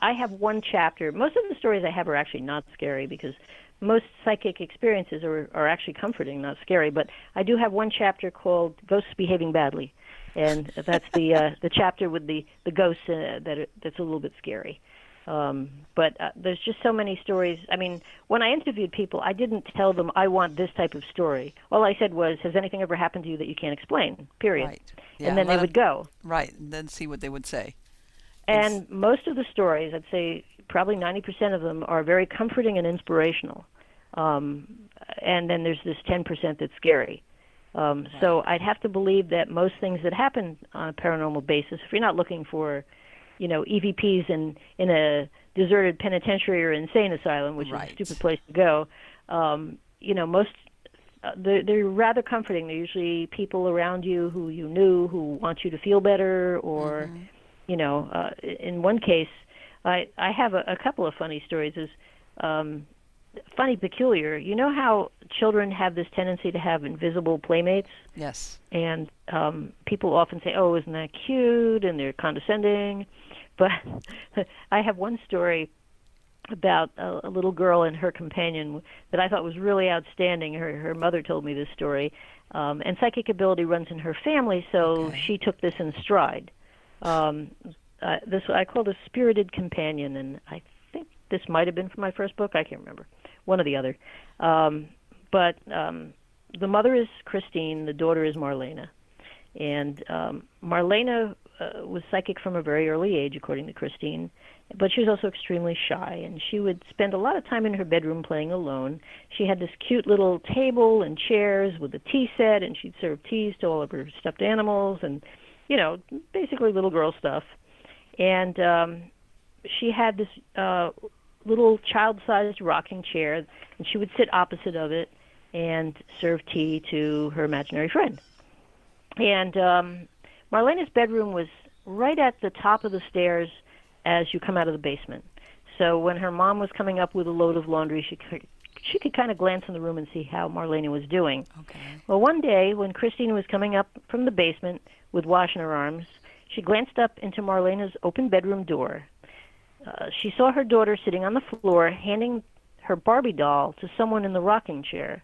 I have one chapter. Most of the stories I have are actually not scary because most psychic experiences are actually comforting, not scary. But I do have one chapter called "Ghosts Behaving Badly," and that's the chapter with the ghosts that's a little bit scary. But there's just so many stories. I mean, when I interviewed people, I didn't tell them I want this type of story. All I said was, "Has anything ever happened to you that you can't explain?" Period. Right. And Yeah. then they Let would them. go. Right. And then see what they would say. And And most of the stories, I'd say probably 90% of them, are very comforting and inspirational. Um, and then there's this 10% that's scary. right. So I'd have to believe that most things that happen on a paranormal basis, if you're not looking for, EVPs in a deserted penitentiary or insane asylum, which is a stupid Right. place to go, most they're rather comforting. They're usually people around you who you knew who want you to feel better, or Mhm. in one case, I have a couple of funny stories. Is um, funny, peculiar. You know how children have this tendency to have invisible playmates, Yes. and people often say, "Oh, isn't that cute?" and they're condescending. But I have one story about a little girl and her companion that I thought was really outstanding. Her mother told me this story, and psychic ability runs in her family, so Okay. she took this in stride. Um, this I called a spirited companion, and I think this might have been from my first book. I can't remember, one or the other. But the mother is Christine, the daughter is Marlena, and Marlena was psychic from a very early age, according to Christine, but she was also extremely shy, and she would spend a lot of time in her bedroom playing alone. She had this cute little table and chairs with a tea set, and she'd serve teas to all of her stuffed animals, and basically little girl stuff. And she had this little child-sized rocking chair, and she would sit opposite of it and serve tea to her imaginary friend. And Marlena's bedroom was right at the top of the stairs as you come out of the basement. So when her mom was coming up with a load of laundry, she could kind of glance in the room and see how Marlena was doing. Okay. Well, one day when Christine was coming up from the basement with wash in her arms, she glanced up into Marlena's open bedroom door. She saw her daughter sitting on the floor, handing her Barbie doll to someone in the rocking chair.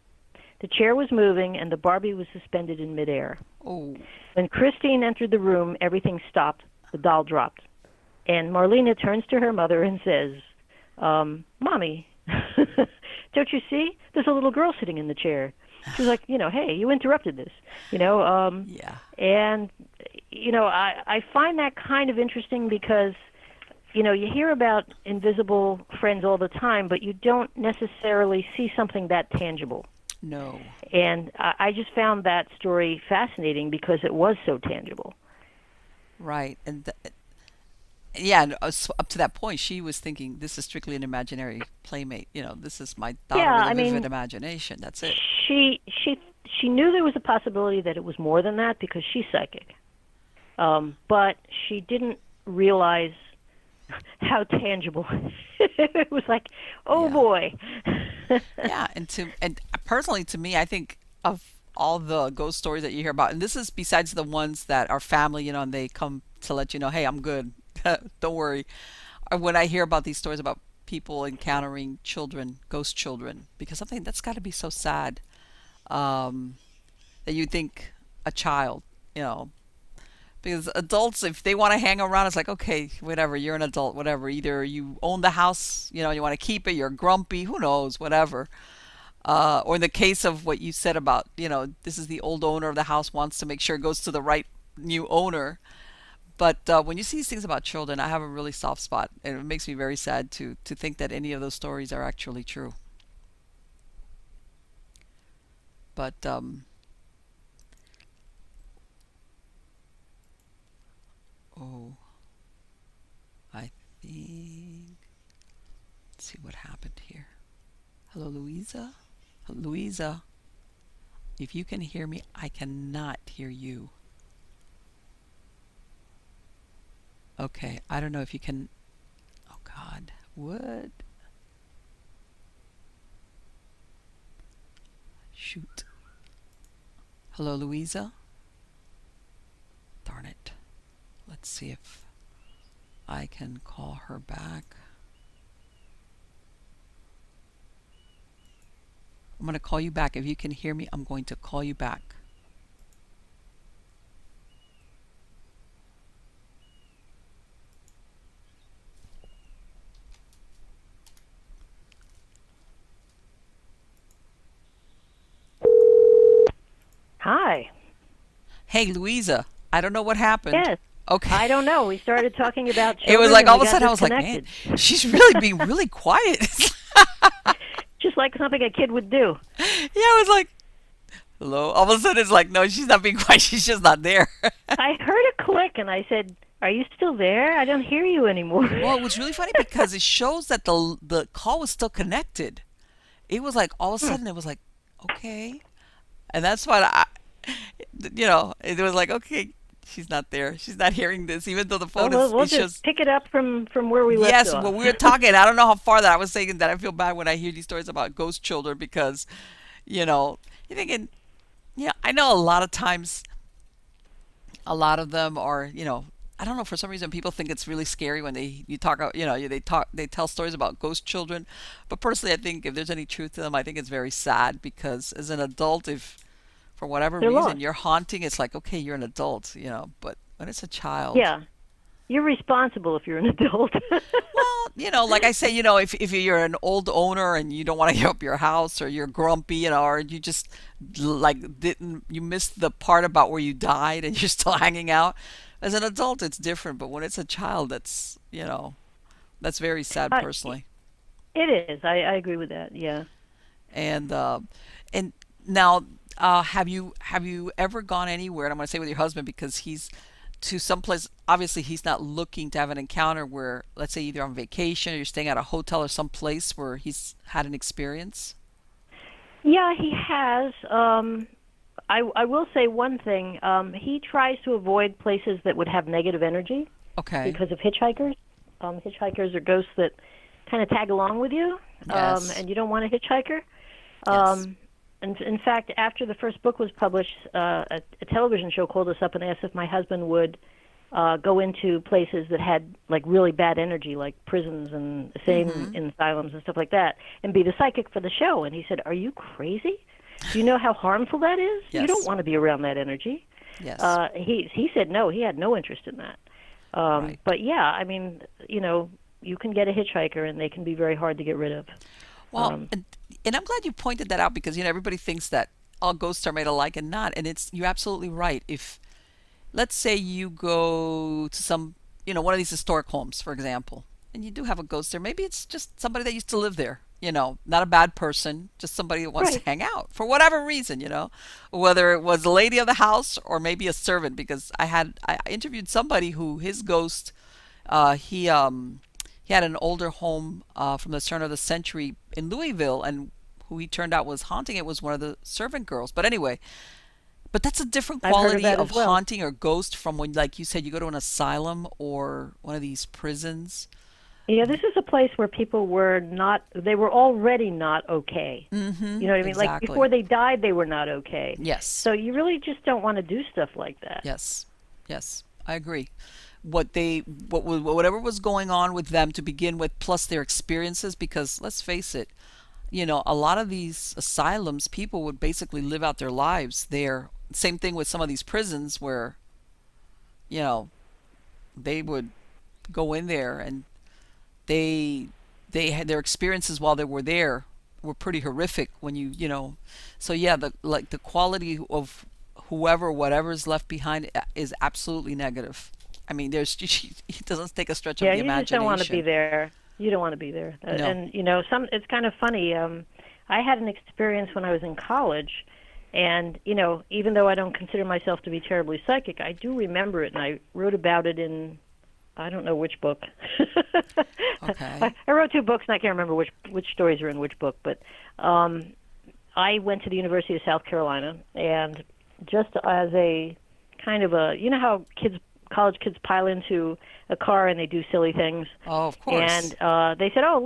The chair was moving, and the Barbie was suspended in midair. Oh. When Christine entered the room, everything stopped. The doll dropped. And Marlena turns to her mother and says, Mommy, don't you see? There's a little girl sitting in the chair. She was like, hey, you interrupted this. Yeah. And, I find that kind of interesting because, you hear about invisible friends all the time, but you don't necessarily see something that tangible. No. And I just found that story fascinating because it was so tangible. Right. And yeah, and up to that point, she was thinking this is strictly an imaginary playmate. This is my Yeah, daughter with a I vivid mean, imagination. That's it. she she she knew there was a possibility that it was more than that because she's psychic. But she didn't realize how tangible. It was like, oh Yeah. boy. Yeah, and personally to me, I think of all the ghost stories that you hear about, and this is besides the ones that are family, and they come to let you know, hey, I'm good, don't worry. Or when I hear about these stories about people encountering children, ghost children, because something that's got to be so sad, um, that you think a child, you know, because adults, if they want to hang around, it's like, okay, whatever, you're an adult, whatever. Either you own the house, you want to keep it, you're grumpy, who knows, whatever. Or in the case of what you said about, this is the old owner of the house wants to make sure it goes to the right new owner. But when you see these things about children, I have a really soft spot, and it makes me very sad to think that any of those stories are actually true. But oh, I think, let's see what happened here. Hello, Louisa. Louisa, if you can hear me, I cannot hear you. Okay, I don't know if you can. Oh God, what? Shoot. Hello, Louisa. Darn it. Let's see if I can call her back. I'm going to call you back. If you can hear me, I'm going to call you back. Hey, Louisa, I don't know what happened. Yes. Okay. I don't know. We started talking about It was children like and all we of a got sudden I was like, man, disconnected. she's really being really quiet. Just like something a kid would do. Yeah, I was like, hello. All of a sudden it's like, no, she's not being quiet. She's just not there. I heard a click and I said, "Are you still there? I don't hear you anymore." Well, it was really funny because it shows that the call was still connected. It was like all of a Hmm. sudden it was like, okay, and that's why it was like, okay, she's not there. She's not hearing this, even though the Well, phone we'll is. we'll It just shows. pick it up from where we left Yes, off. when we were talking, I don't know how far that I was saying that I feel bad when I hear these stories about ghost children because, you're thinking, yeah, I know a lot of times, a lot of them are, I don't know, for some reason people think it's really scary when you talk about, they tell stories about ghost children. But personally, I think if there's any truth to them, I think it's very sad because as an adult, if for whatever They're reason lost. you're haunting, it's like, okay, you're an adult, but when it's a child. Yeah. You're responsible if you're an adult. Well, like I say, if you're an old owner and you don't want to give up your house or you're grumpy, or you just like didn't you missed the part about where you died and you're still hanging out. As an adult, it's different, but when it's a child, that's very sad uh, personally. it is. I agree with that. Yeah. And and now, have you ever gone anywhere? And I'm going to say with your husband because he's to some place. Obviously, he's not looking to have an encounter where, let's say, either on vacation or you're staying at a hotel or some place where he's had an experience. Yeah, he has. I will say one thing. He tries to avoid places that would have negative energy Okay. because of hitchhikers. Hitchhikers are ghosts that kind of tag along with you, Yes. and you don't want a hitchhiker. Yes. And in fact, after the first book was published, a television show called us up and asked if my husband would go into places that had like really bad energy, like prisons and Mm-hmm. insane asylums and stuff like that, and be the psychic for the show. And he said, "Are you crazy? Do you know how harmful that is? You don't Yes. want to be around that energy." Yes. He said no, he had no interest in that. Right. But yeah, I mean, you can get a hitchhiker, and they can be very hard to get rid of. Well, Um, and I'm glad you pointed that out because everybody thinks that all ghosts are made alike and not, and you're absolutely right. If let's say you go to some, one of these historic homes, for example, and you do have a ghost there. Maybe it's just somebody that used to live there, not a bad person, just somebody that wants to right. hang out for whatever reason, whether it was the lady of the house or maybe a servant. Because I interviewed somebody who his ghost, he had an older home from the turn of the century in Louisville, and who he turned out was haunting it was one of the servant girls. But anyway, but that's a different I've heard of quality that of as well. haunting or ghost from when, like you said, you go to an asylum or one of these prisons. Yeah, this is a place where people were not, they were already not okay. Mm-hmm. You know what I mean? Like Exactly. before they died, they were not okay. Yes. So you really just don't want to do stuff like that. Yes. Yes. I agree. Whatever was going on with them to begin with, plus their experiences, because let's face it, a lot of these asylums, people would basically live out their lives there. Same thing with some of these prisons where, you know, they would go in there and they they had their experiences while they were there were pretty horrific when so yeah, the quality of whatever's left behind is absolutely negative. I mean, there's it doesn't take a stretch of Yeah, the you just don't want to be imagination. there. You don't want to be there. No. And it's kind of funny. I had an experience when I was in college, and even though I don't consider myself to be terribly psychic, I do remember it, and I wrote about it in I don't know which book. Okay. I wrote two books, and I can't remember which stories are in which book. But I went to the University of South Carolina, and just as a kind of a how college kids pile into a car and they do silly things, Oh, of and course. they said, "Oh,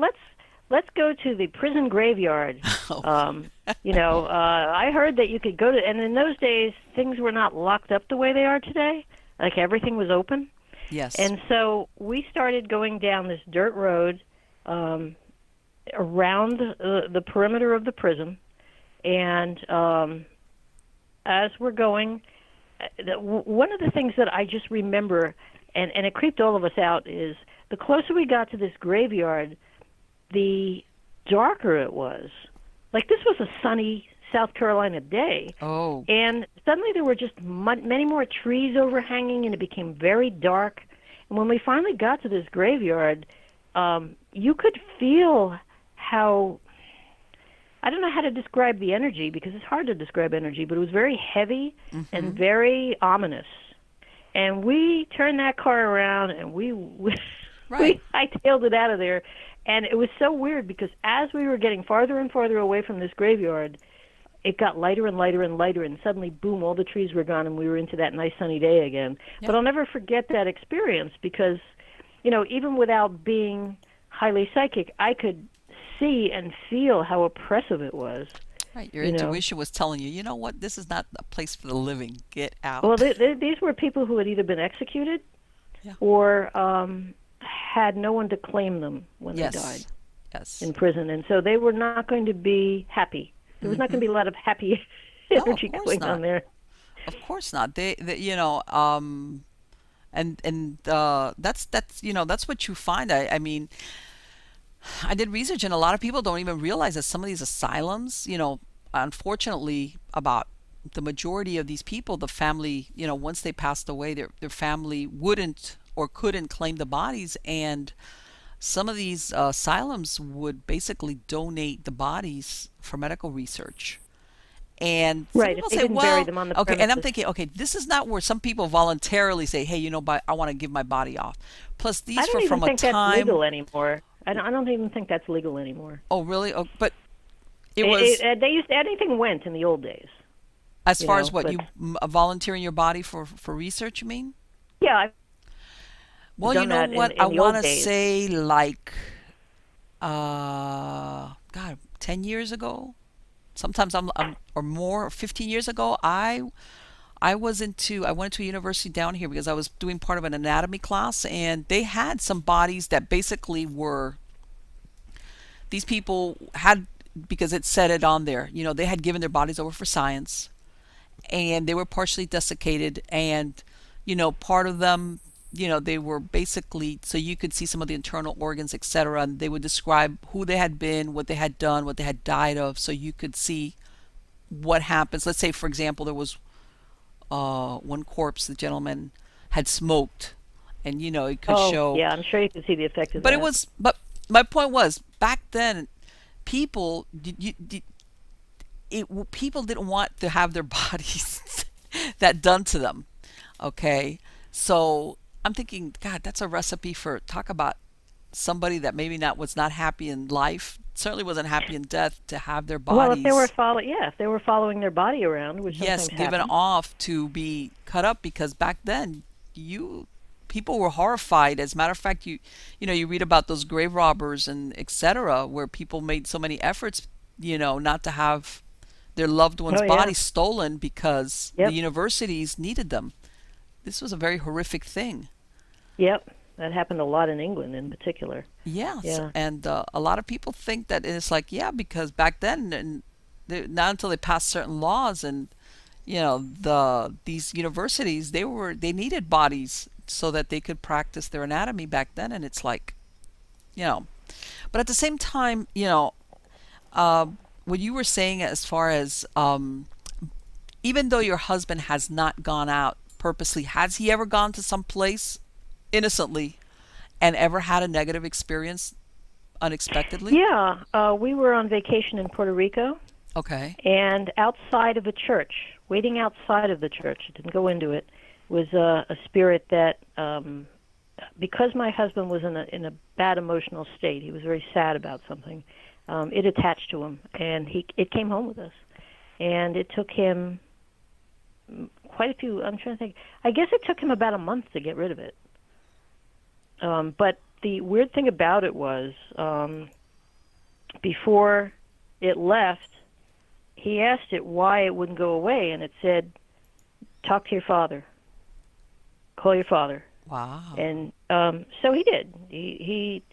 let's go to the prison graveyard." Oh, I heard that you could go to, and in those days things were not locked up the way they are today. Like everything was open. yes. And so we started going down this dirt road around the perimeter of the prison, and as we're going, one of the things that I just remember, and it creeped all of us out, is the closer we got to this graveyard, the darker it was. Like this was a sunny South Carolina day. Oh, And suddenly there were just many more trees overhanging, and it became very dark. And when we finally got to this graveyard, you could feel how, I don't know how to describe the energy because it's hard to describe energy, but it was very heavy and very ominous. And we turned that car around and we right. hightailed it out of there. And it was so weird because as we were getting farther and farther away from this graveyard, it got lighter and lighter and lighter, and suddenly, boom, all the trees were gone, and we were into that nice sunny day again. Yep. But I'll never forget that experience because, even without being highly psychic, I could see and feel how oppressive it was. Right. Your You know, intuition was telling you, you know what, this is not a place for the living. Get well, out. these were people who had either been executed Yeah. or had no one to claim them when they died Yes. Yes. in prison, and so they were not going to be happy. There was not going to be a lot of happy No, of energy course going on not. there. Of course not. They and that's what you find. I mean, I did research, and a lot of people don't even realize that some of these asylums, unfortunately, about the majority of these people, the family, once they passed away, their family wouldn't or couldn't claim the bodies, and some of these asylums would basically donate the bodies for medical research. And some Right, if people they say, didn't bury well, them on the okay, and I'm premises. thinking, okay, this is not where some people voluntarily say, hey, I want to give my body off. Plus, I these don't were even from a think that's time. legal anymore. I don't even think that's legal anymore. Oh, really? Oh, but it was They used anything went in the old days, as far as what but you volunteering your body for research, you mean? yeah, I've Well, you done know that what? I in the want old to days. say like, God, 10 years ago. Sometimes I'm or more, 15 years ago. I went to a university down here because I was doing part of an anatomy class, and they had some bodies that basically were, these people had, because it said it on there, they had given their bodies over for science, and they were partially desiccated, and part of them, they were basically, so you could see some of the internal organs, etc., and they would describe who they had been, what they had done, what they had died of, so you could see what happens. Let's say, for example, there was one corpse the gentleman had smoked, and it could Oh, show. yeah, I'm sure you can see the effect of But it that. was, but my point was, back then, people people didn't want to have their bodies that done to them. Okay, so I'm thinking, God, that's a recipe for, talk about somebody that maybe not was not happy in life, certainly wasn't happy in death, to have their Well, if they were bodies, if they were following their body around, which yes, sometimes given happens. off to be cut up, because back then you people were horrified. As a matter of fact, you read about those grave robbers and etc., where people made so many efforts, not to have their loved ones' Oh yeah, bodies stolen because the yep, universities needed them. This was a very horrific thing. yep. That happened a lot in England, in particular. Yes, Yeah. and a lot of people think that it's like, yeah, because back then, and not until they passed certain laws, and these universities, they needed bodies so that they could practice their anatomy back then, and it's like, you know, but at the same time, uh, what you were saying as far as, even though your husband has not gone out purposely, has he ever gone to some place innocently and ever had a negative experience unexpectedly? Yeah, we were on vacation in Puerto Rico, Okay. and outside of a church, waiting outside of the church, didn't go into it, was a spirit that, because my husband was in a bad emotional state, he was very sad about something. It attached to him, and it came home with us, and it took him quite a few. I'm trying to think. I guess it took him about a month to get rid of it. But the weird thing about it was, before it left, he asked it why it wouldn't go away, and it said, "Talk to your father. Call your father." Wow. And so he did. He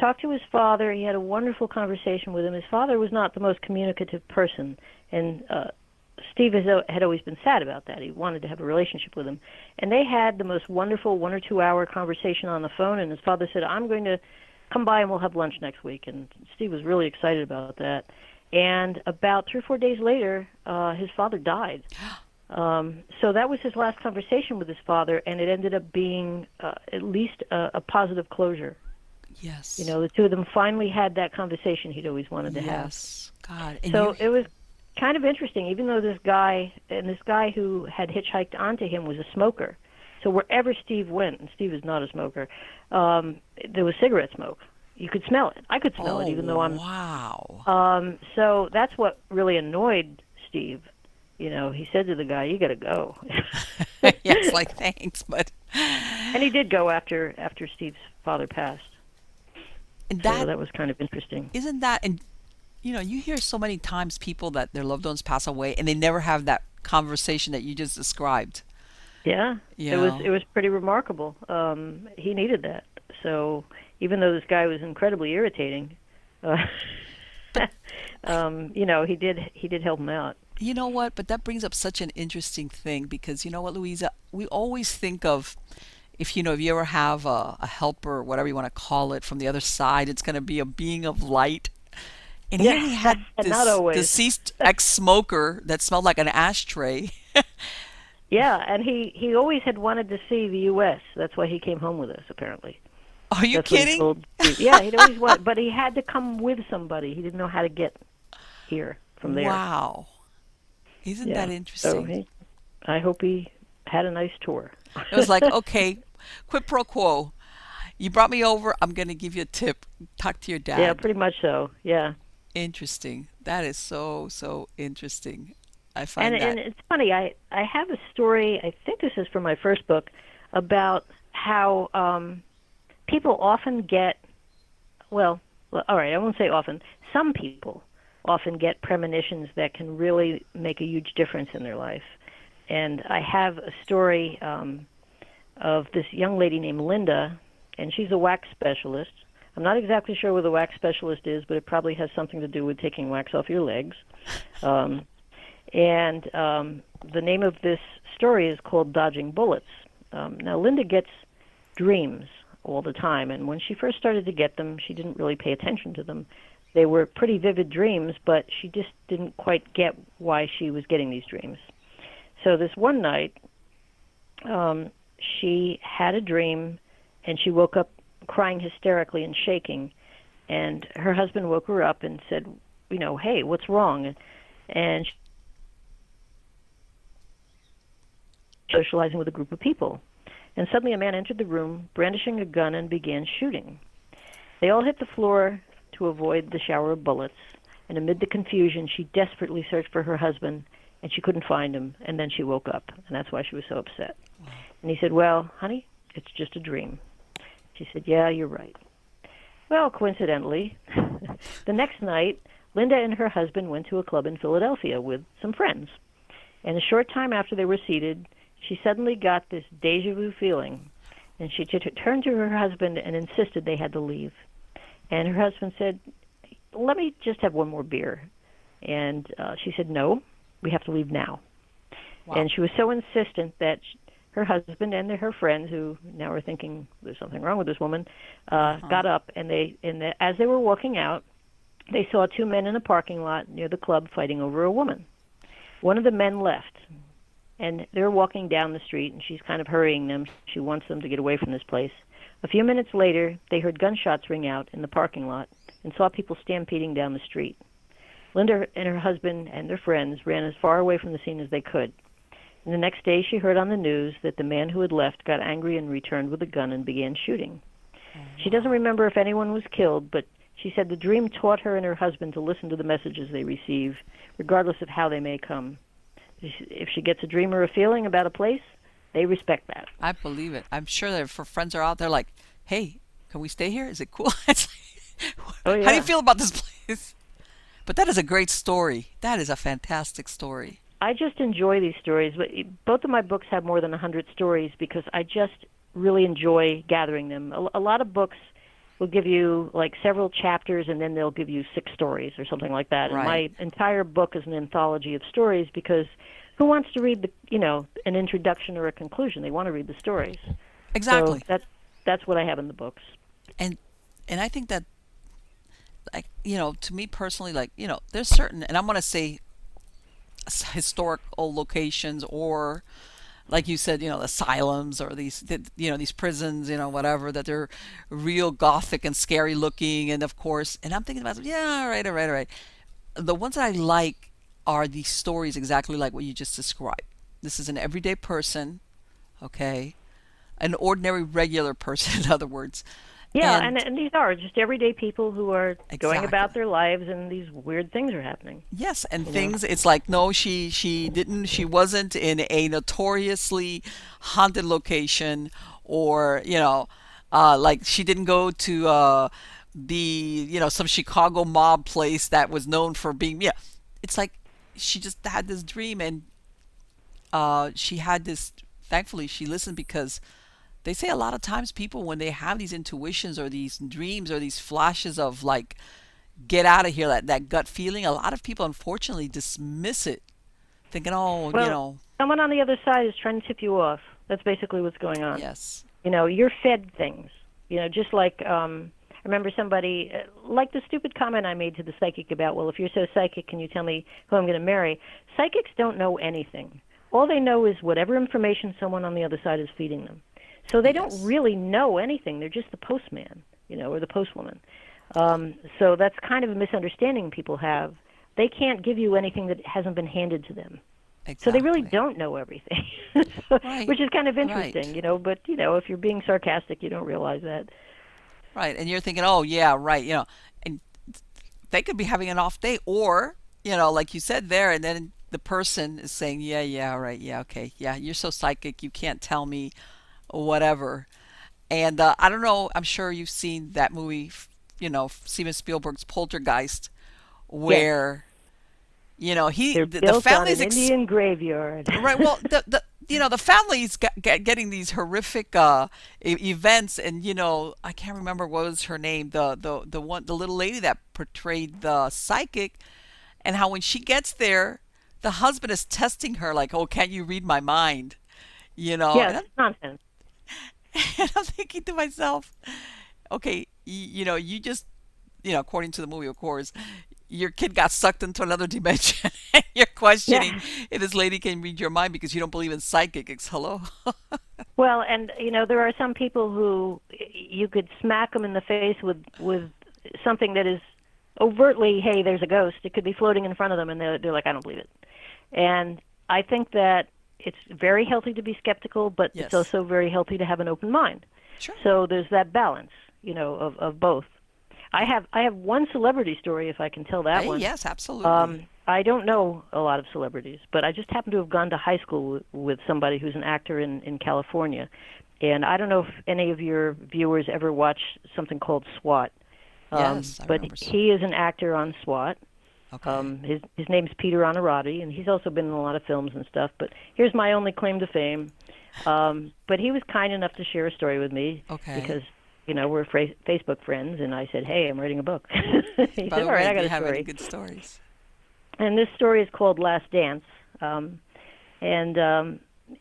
talked to his father. He had a wonderful conversation with him. His father was not the most communicative person, and Steve had always been sad about that. He wanted to have a relationship with him. And they had the most wonderful 1 or 2 hour conversation on the phone, and his father said, "I'm going to come by and we'll have lunch next week." And Steve was really excited about that. And about 3 or 4 days later, his father died. So that was his last conversation with his father, and it ended up being at least a positive closure. You Yes. know, the two of them finally had that conversation he'd always wanted to have. Yes. God. And So you, it was kind of interesting, even though this guy who had hitchhiked onto him was a smoker. So wherever Steve went, and Steve is not a smoker, there was cigarette smoke. You could smell it. I could smell it, oh, even though I'm. wow. So that's what really annoyed Steve. You know, he said to the guy, "You got to go," Yes, like thanks, but and he did go after Steve's father passed. and So that that was kind of interesting. isn't that, and you hear so many times people that their loved ones pass away and they never have that conversation that you just described. Yeah, You it know. was pretty remarkable. He needed that. So even though this guy was incredibly irritating, uh, But he did help him out. you know what? But that brings up such an interesting thing because you know what, Louisa? We always think of if you ever have a helper, whatever you want to call it, from the other side, it's going to be a being of light. And here Yeah, he had not this always. deceased ex-smoker that smelled like an ashtray. Yeah, and he always had wanted to see the U.S. That's why he came home with us. Apparently, Are you that's what he kidding? told Steve. Yeah, he'd always want, but he had to come with somebody. He didn't know how to get here from there. Wow. Isn't that Yeah. So interesting? I hope he had a nice tour. It was like, okay, quid pro quo. You brought me over. I'm going to give you a tip. Talk to your Yeah, dad. pretty much so. Yeah. Interesting. That is so, so interesting. I And find and that. it's funny. I have a story. I think this is from my first book about how people often get well, all right. I won't say often. Some people often get premonitions that can really make a huge difference in their life. And I have a story of this young lady named Linda, and she's a wax specialist. I'm not exactly sure what a wax specialist is, but it probably has something to do with taking wax off your legs. Um, and the name of this story is called Dodging Bullets. Now, Linda gets dreams all the time, and when she first started to get them, she didn't really pay attention to them. They were pretty vivid dreams, but she just didn't quite get why she was getting these dreams. So this one night, she had a dream, and she woke up crying hysterically and shaking, and her husband woke her up and said, hey, what's wrong? And socializing with a group of people. And suddenly a man entered the room, brandishing a gun, and began shooting. They all hit the floor to avoid the shower of bullets, and amid the confusion, she desperately searched for her husband, and she couldn't find him, and then she woke up, and that's why she was so upset. And he said, well, honey, it's just a dream. She said, yeah, you're right. Well, coincidentally, the next night, Linda and her husband went to a club in Philadelphia with some friends. And a short time after they were seated, she suddenly got this deja vu feeling, and she turned to her husband and insisted they had to leave. And her husband said, let me just have one more beer. And she said, no, we have to leave now. Wow. And she was so insistent that her husband and her friends, who now are thinking there's something wrong with this woman, got up, and as they were walking out, they saw two men in a parking lot near the club fighting over a woman. One of the men left, and they're walking down the street, and she's kind of hurrying them. She wants them to get away from this place. A few minutes later, they heard gunshots ring out in the parking lot and saw people stampeding down the street. Linda and her husband and their friends ran as far away from the scene as they could. And the next day, she heard on the news that the man who had left got angry and returned with a gun and began shooting. She doesn't remember if anyone was killed, but she said the dream taught her and her husband to listen to the messages they receive, regardless of how they may come. If she gets a dream or a feeling about a place, they respect that. I believe it. I'm sure that if her friends are out there like, hey, can we stay here? Is it cool? It's like, Oh, how do you yeah. feel about this place? But that is a great story. That is a fantastic story. I just enjoy these stories. But both of my books have more than 100 stories because I just really enjoy gathering them. A lot of books will give you like several chapters, and then they'll give you 6 stories or something like that. Right. And my entire book is an anthology of stories because who wants to read an introduction or a conclusion? They want to read the stories. Exactly. So that's what I have in the books. And I think that like, to me personally, like, there's certain, and I'm going to say historical locations, or like you said, asylums, or these prisons, whatever, that they're real gothic and scary looking. And of course, and I'm thinking about, yeah, all right, all right, all right. The ones that I like are these stories exactly like what you just described. This is an everyday person, okay? An ordinary, regular person, in other words. Yeah, and And and these are just everyday people who are going about exactly. their lives, and these weird things are happening. Yes, and You know. things, it's like, no, she wasn't in a notoriously haunted location, or, like she didn't go to the, some Chicago mob place that was known for being, yeah. It's like she just had this dream, and she had this, thankfully she listened, because they say a lot of times people, when they have these intuitions or these dreams or these flashes of like, get out of here, that gut feeling, a lot of people unfortunately dismiss it, thinking, oh, Well, someone on the other side is trying to tip you off. That's basically what's going on. yes, You're fed things. Just like I remember somebody like the stupid comment I made to the psychic about, well, if you're so psychic, can you tell me who I'm going to marry? Psychics don't know anything. All they know is whatever information someone on the other side is feeding them. So they don't yes, really know anything. They're just the postman, or the postwoman. So that's kind of a misunderstanding people have. They can't give you anything that hasn't been handed to them. So they really exactly, don't know everything, right, which is kind of right, interesting, But if you're being sarcastic, you don't realize that. right, and you're thinking, oh yeah, right, and they could be having an off day, or, like you said there, and then the person is saying, yeah, yeah, right, yeah, okay, yeah, you're so psychic, you can't tell me whatever. And I don't know, I'm sure you've seen that movie, Steven Spielberg's Poltergeist, Yes, where, they're the built on family's an Indian graveyard. right. Well, the family's getting these horrific events, and I can't remember what was her name, the little lady that portrayed the psychic, and how when she gets there, the husband is testing her like, oh, can you read my mind? Yes, And it's nonsense. and I'm thinking to myself, okay, you just, according to the movie, of course, your kid got sucked into another dimension. And you're questioning Yeah. if this lady can read your mind because you don't believe in psychics. Hello? Well, and there are some people who you could smack them in the face with something that is overtly, hey, there's a ghost. It could be floating in front of them, and they're like, I don't believe it. And I think that it's very healthy to be skeptical, but it's Yes. also very healthy to have an open mind. Sure. So there's that balance, of both. I have one celebrity story, if I can tell that Hey, one. yes, absolutely. I don't know a lot of celebrities, but I just happen to have gone to high school with somebody who's an actor in California. And I don't know if any of your viewers ever watch something called SWAT. Yes, I But remember. he is an actor on SWAT. Okay. His name's Peter Onorati, and he's also been in a lot of films and stuff. But here's my only claim to fame. But he was kind enough to share a story with me Okay. because we're Facebook friends, and I said, hey, I'm writing a book. He By said, the all right, way, I do got you a have any story. good stories? And this story is called Last Dance. And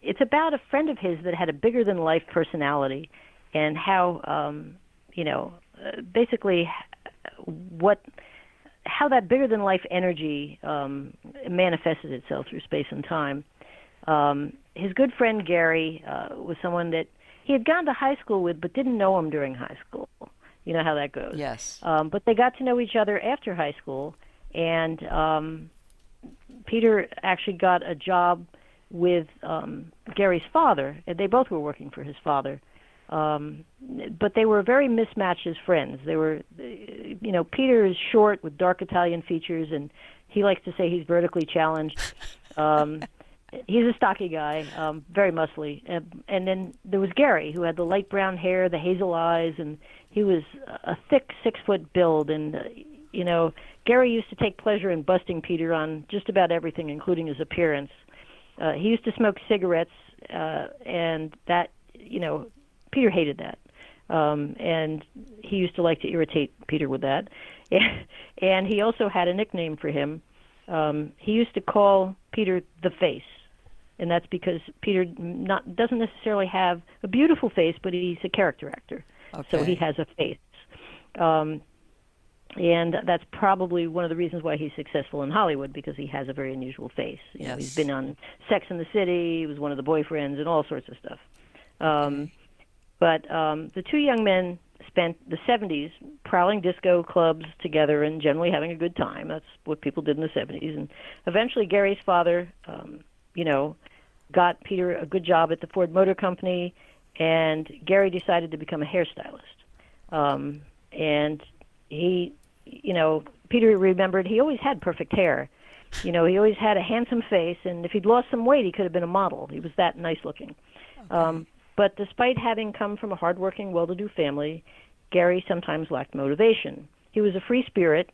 it's about a friend of his that had a bigger than life personality, and how basically what how that bigger than life energy manifested itself through space and time. His good friend Gary was someone that he had gone to high school with, but didn't know him during high school. You know how that goes. Yes. But they got to know each other after high school, and Peter actually got a job with Gary's father, and they both were working for his father. But they were very mismatched as friends. They were, Peter is short with dark Italian features, and he likes to say he's vertically challenged. He's a stocky guy, very muscly. And then there was Gary, who had the light brown hair, the hazel eyes, and he was a thick 6-foot build. And, Gary used to take pleasure in busting Peter on just about everything, including his appearance. He used to smoke cigarettes, and that, Peter hated that. And he used to like to irritate Peter with that. And he also had a nickname for him. He used to call Peter the Face. And that's because Peter doesn't necessarily have a beautiful face, but he's a character actor. So he Okay. has a face. And that's probably one of the reasons why he's successful in Hollywood, because he has a very unusual face. You know, he's Yes. been on Sex and the City, he was one of the boyfriends, and all sorts of stuff. Um, Okay. but the two young men spent the 70s prowling disco clubs together and generally having a good time. That's what people did in the 70s. And eventually, Gary's father, you know, got Peter a good job at the Ford Motor Company, and Gary decided to become a hairstylist. And he, you know, Peter remembered he always had perfect hair. You know, he always had a handsome face, and if he'd lost some weight, he could have been a model. He was that nice looking. Okay. But despite having come from a hardworking, well-to-do family, Gary sometimes lacked motivation. He was a free spirit,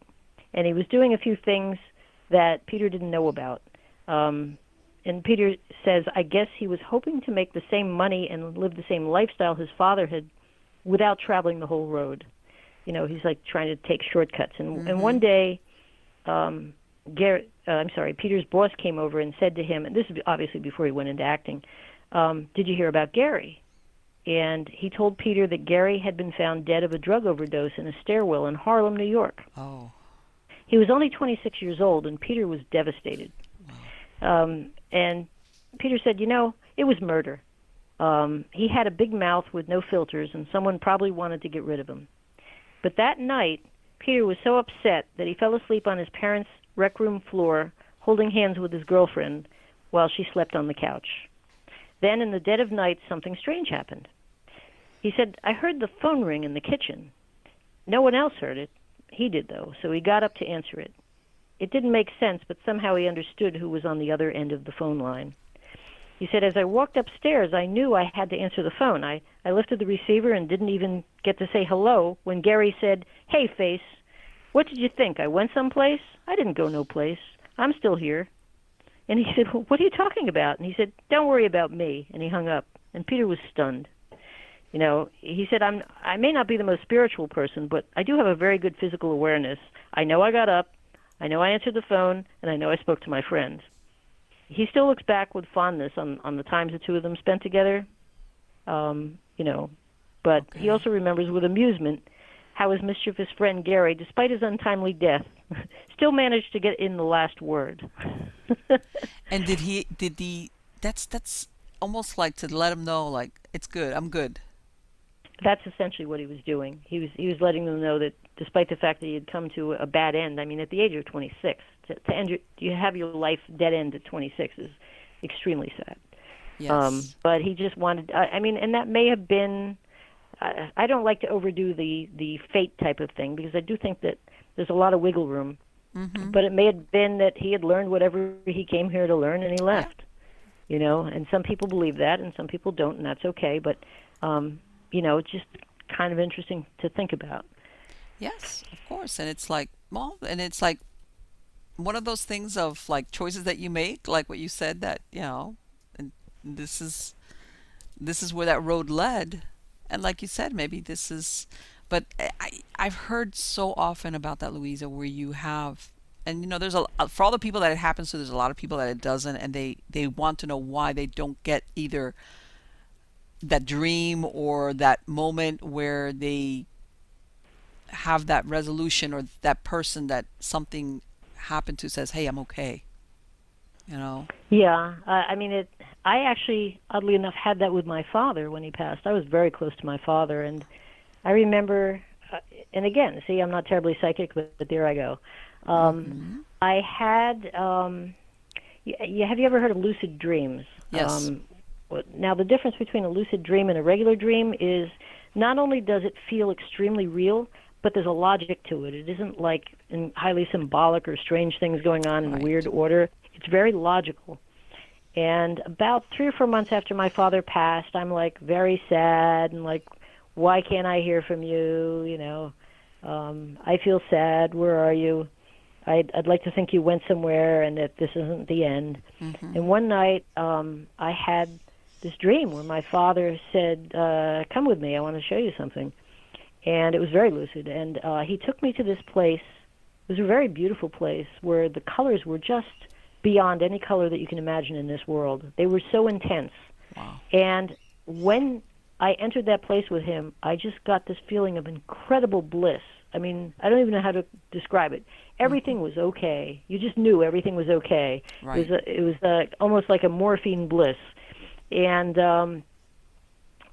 and he was doing a few things that Peter didn't know about. And Peter says, I guess he was hoping to make the same money and live the same lifestyle his father had without traveling the whole road. You know, he's like trying to take shortcuts. And one day, Peter's boss came over and said to him, and this is obviously before he went into acting, did you hear about Gary? And he told Peter that Gary had been found dead of a drug overdose in a stairwell in Harlem, New York. Oh. He was only 26 years old, and Peter was devastated. And Peter said, you know, it was murder. He had a big mouth with no filters, and someone probably wanted to get rid of him. But that night, Peter was so upset that he fell asleep on his parents' rec room floor, holding hands with his girlfriend while she slept on the couch. Then, in the dead of night, something strange happened. He said, I heard the phone ring in the kitchen. No one else heard it. He did, though, so he got up to answer it. It didn't make sense, but somehow he understood who was on the other end of the phone line. He said, as I walked upstairs, I knew I had to answer the phone. I lifted the receiver and didn't even get to say hello when Gary said, hey, face, what did you think? I went someplace? I didn't go no place. I'm still here. And he said, well, what are you talking about? And he said, don't worry about me. And he hung up. And Peter was stunned. You know, he said, I may not be the most spiritual person, but I do have a very good physical awareness. I know I got up, I know I answered the phone, and I know I spoke to my friends. He still looks back with fondness on the times the two of them spent together, you know, but he also remembers with amusement how his mischievous friend Gary, despite his untimely death, still managed to get in the last word. And that's almost like to let him know, like, it's good, I'm good. That's essentially what he was doing. He was letting them know that despite the fact that he had come to a bad end, I mean, at the age of 26, to end you have your life dead end at 26 is extremely sad. Yes. But he just wanted, I mean, and that may have been, I don't like to overdo the fate type of thing, because I do think that there's a lot of wiggle room. But it may have been that he had learned whatever he came here to learn and he left. You know, and some people believe that and some people don't, and that's okay. But, you know, it's just kind of interesting to think about. Yes, of course. And it's like, well, and it's like one of those things of like choices that you make, like what you said, that, you know, and this is where that road led. And like you said, maybe this is, but I've heard so often about that, Louisa, where you have, and you know, there's for all the people that it happens to, there's a lot of people that it doesn't, and they want to know why they don't get either that dream or that moment where they have that resolution, or that person that something happened to says, hey, I'm okay, you know. Yeah, I mean, I actually, oddly enough, had that with my father when he passed. I was very close to my father, and I remember, and again, see, I'm not terribly psychic, but there I go. I had, have you ever heard of lucid dreams? Yes. Now, the difference between a lucid dream and a regular dream is not only does it feel extremely real, but there's a logic to it. It isn't like highly symbolic or strange things going on in weird order. It's very logical. And about 3 or 4 months after my father passed, I'm like very sad and like, why can't I hear from you? You know, I feel sad. Where are you? I'd like to think you went somewhere and that this isn't the end. And one night I had this dream where my father said, come with me, I want to show you something. And it was very lucid. And he took me to this place. It was a very beautiful place where the colors were just beyond any color that you can imagine in this world. They were so intense. Wow. And when I entered that place with him, I just got this feeling of incredible bliss. I mean, I don't even know how to describe it. Everything was okay. You just knew everything was okay. Right. It was almost like a morphine bliss. And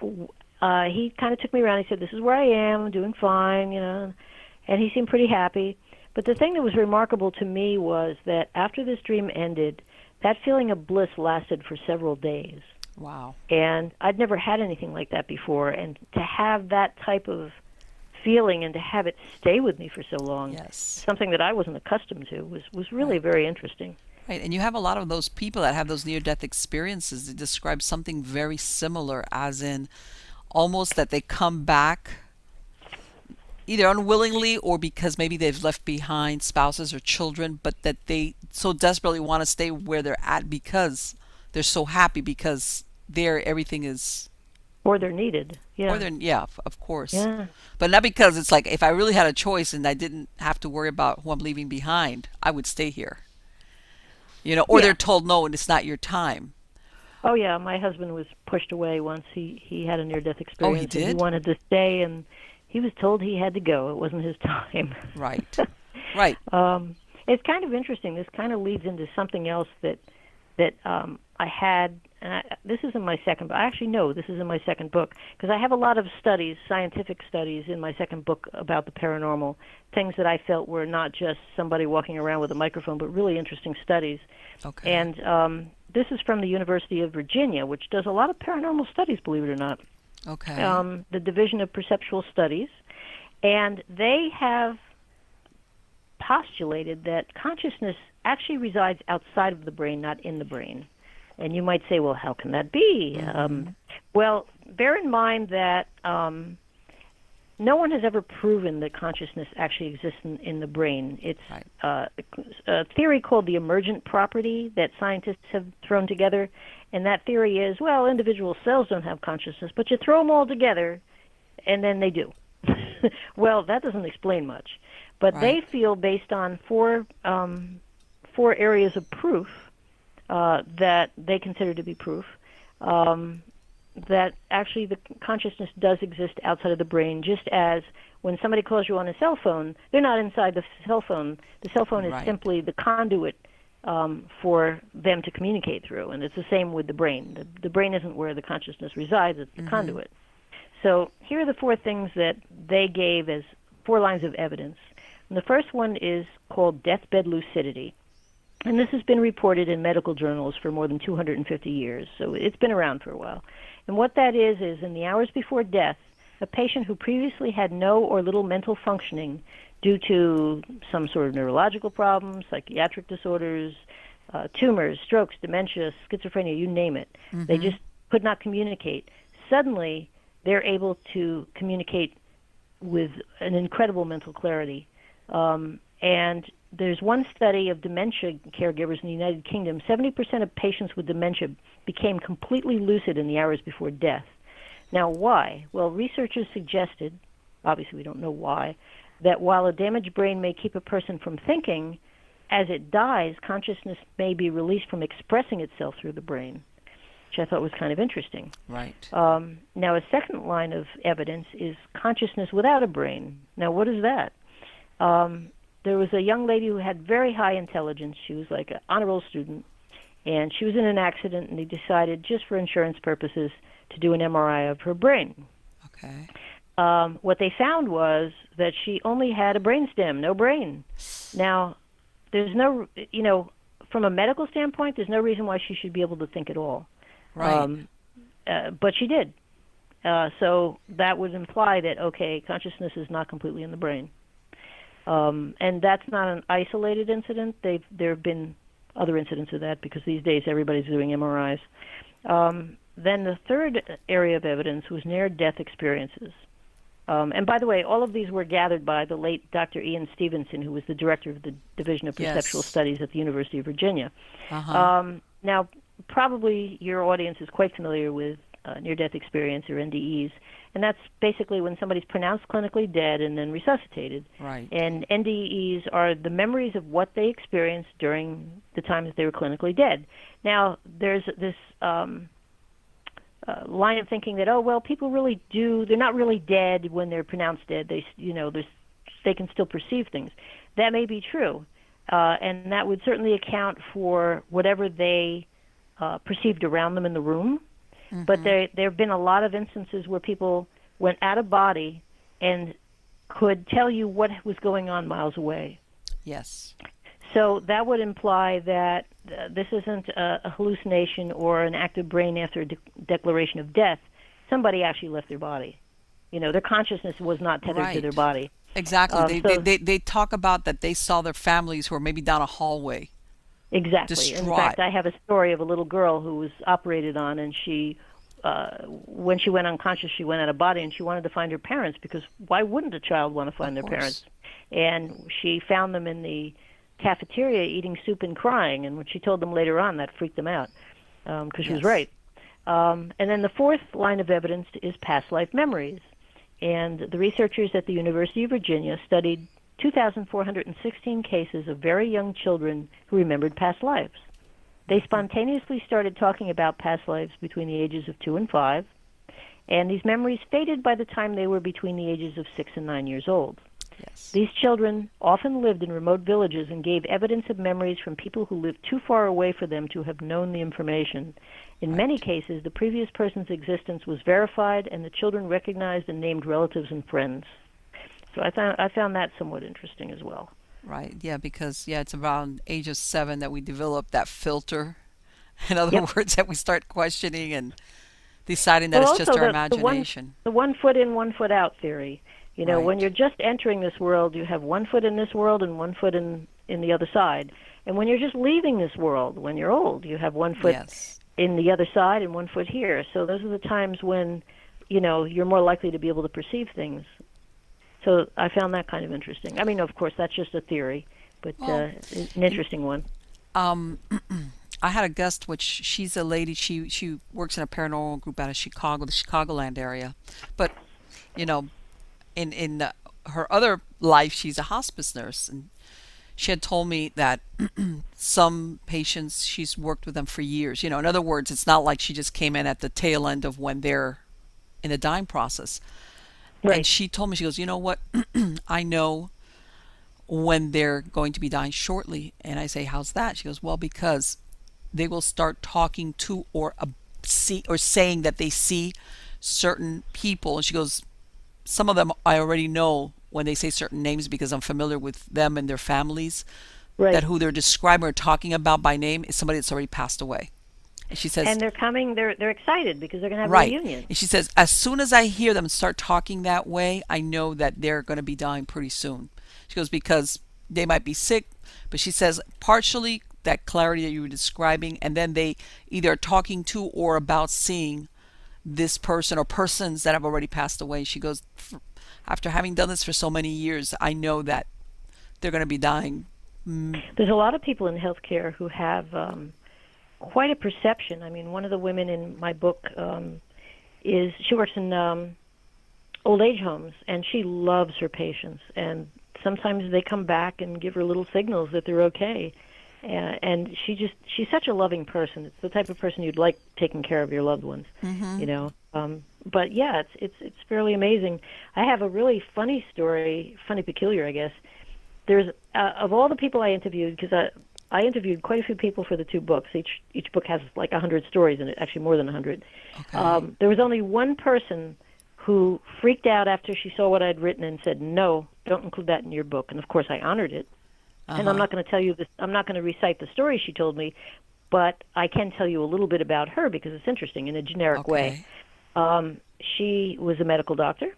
he kind of took me around. He said, "This is where I am. I'm doing fine, you know." And he seemed pretty happy. But the thing that was remarkable to me was that after this dream ended, that feeling of bliss lasted for several days. Wow. And I'd never had anything like that before. And to have that type of feeling and to have it stay with me for so long, Yes. something that I wasn't accustomed to, was really very interesting. Right. And you have a lot of those people that have those near-death experiences that describe something very similar, as in almost that they come back either unwillingly or because maybe they've left behind spouses or children, but that they so desperately want to stay where they're at because they're so happy because there everything is, Or they're needed. or Yeah. they're, yeah, of course. Yeah. But not because it's like if I really had a choice and I didn't have to worry about who I'm leaving behind, I would stay here. Or they're Yeah. told no and it's not your time. Oh yeah, my husband was pushed away once. He had a near-death Oh, he experience, and he did? wanted to stay, and he was told he had to go. It wasn't his time. Right. Right. It's kind of interesting. This kind of leads into something else that I had. And this is in my second. I actually know this is in my second book because I have a lot of studies, scientific studies, in my second book about the paranormal. Things that I felt were not just somebody walking around with a microphone, but really interesting studies. Okay. And this is from the University of Virginia, which does a lot of paranormal studies, believe it or not. Okay. The Division of Perceptual Studies, and they have postulated that consciousness actually resides outside of the brain, not in the brain. And you might say, well, how can that be? Well, bear in mind that no one has ever proven that consciousness actually exists in the brain. It's Right. a theory called the emergent property that scientists have thrown together. And that theory is, well, individual cells don't have consciousness, but you throw them all together, and then they do. Well, that doesn't explain much. But they Right. feel, based on four areas of proof that they consider to be proof, that actually the consciousness does exist outside of the brain, just as when somebody calls you on a cell phone, they're not inside the cell phone. The cell phone is Right. simply the conduit for them to communicate through, and it's the same with the brain. The brain isn't where the consciousness resides, it's the conduit. So here are the four things that they gave as 4 lines of evidence. And the first one is called deathbed lucidity. And this has been reported in medical journals for more than 250 years, so it's been around for a while. And what that is in the hours before death, a patient who previously had no or little mental functioning due to some sort of neurological problems, psychiatric disorders, tumors, strokes, dementia, schizophrenia, you name it. They just could not communicate. Suddenly, they're able to communicate with an incredible mental clarity. And there's one study of dementia caregivers in the United Kingdom. 70% of patients with dementia became completely lucid in the hours before death. Now, why? Well, researchers suggested, obviously we don't know why, that while a damaged brain may keep a person from thinking, as it dies, consciousness may be released from expressing itself through the brain, which I thought was kind of interesting. Right. Now, a second line of evidence is consciousness without a brain. Now, what is that? There was a young lady who had very high intelligence. She was like an honor roll student, and she was in an accident, and they decided, just for insurance purposes, to do an MRI of her brain. Okay. What they found was that she only had a brainstem, no brain. Now, there's no, from a medical standpoint, there's no reason why she should be able to think at all. Right. But she did. So that would imply that, okay, consciousness is not completely in the brain. And that's not an isolated incident. There have been other incidents of that because these days everybody's doing MRIs. Then the third area of evidence was near-death experiences. And by the way, all of these were gathered by the late Dr. Ian Stevenson, who was the director of the Division of Perceptual Yes. Studies at the University of Virginia. Uh-huh. Now, probably your audience is quite familiar with near-death experience, or NDEs, and that's basically when somebody's pronounced clinically dead and then resuscitated. Right. And NDEs are the memories of what they experienced during the time that they were clinically dead. Now, there's this line of thinking that, oh, well, people really do, they're not really dead when they're pronounced dead. There's they can still perceive things. That may be true, and that would certainly account for whatever they perceived around them in the room. But there have been a lot of instances where people went out of body and could tell you what was going on miles away. Yes. So that would imply that this isn't a hallucination or an active brain after a declaration of death. Somebody actually left their body. Their consciousness was not tethered to their body. Exactly. They talk about that they saw their families who were maybe down a hallway. Exactly. Distraught. In fact, I have a story of a little girl who was operated on, and she, when she went unconscious, she went out of body, and she wanted to find her parents, because why wouldn't a child want to find their parents? And she found them in the cafeteria eating soup and crying, and when she told them later on, that freaked them out, because she was right. And then the fourth line of evidence is past life memories. And the researchers at the University of Virginia studied 2,416 cases of very young children who remembered past lives. They spontaneously started talking about past lives between the ages of 2 and 5, and these memories faded by the time they were between the ages of 6 and 9 years old. Yes. These children often lived in remote villages and gave evidence of memories from people who lived too far away for them to have known the information. In many cases, the previous person's existence was verified, and the children recognized and named relatives and friends. So I found that somewhat interesting as well. Right. Yeah, because it's around age of 7 that we develop that filter. In other words, that we start questioning and deciding that it's just our imagination. The 1 foot in, 1 foot out theory. When you're just entering this world, you have 1 foot in this world and 1 foot in the other side. And when you're just leaving this world, when you're old, you have 1 foot in the other side and 1 foot here. So those are the times when, you're more likely to be able to perceive things. So I found that kind of interesting. I mean, of course, that's just a theory, but an interesting one. I had a guest, which she's a lady. She works in a paranormal group out of Chicago, the Chicagoland area. But, in her other life, she's a hospice nurse, and she had told me that some patients, she's worked with them for years. In other words, it's not like she just came in at the tail end of when they're in the dying process. Right. And she told me, she goes, you know what? I know when they're going to be dying shortly. And I say, how's that? She goes, well, because they will start talking to or saying that they see certain people. And she goes, some of them I already know when they say certain names because I'm familiar with them and their families. Right. That who they're describing or talking about by name is somebody that's already passed away. And she says, and they're coming. They're excited because they're going to have a reunion. And she says, as soon as I hear them start talking that way, I know that they're going to be dying pretty soon. She goes, because they might be sick, but she says partially that clarity that you were describing, and then they either are talking to or about seeing this person or persons that have already passed away. She goes, after having done this for so many years, I know that they're going to be dying. There's a lot of people in healthcare who have quite a perception. I mean, one of the women in my book she works in old age homes, and she loves her patients. And sometimes they come back and give her little signals that they're okay. And she's such a loving person. It's the type of person you'd like taking care of your loved ones, But yeah, it's fairly amazing. I have a really funny story, funny peculiar, I guess. There's of all the people I interviewed, because I interviewed quite a few people for the 2 books. Each book has like 100 stories in it, actually more than 100. Okay. There was only one person who freaked out after she saw what I'd written and said, no, don't include that in your book. And of course I honored it. And I'm not going to tell you this. I'm not going to recite the story she told me, but I can tell you a little bit about her because it's interesting in a generic way. She was a medical doctor,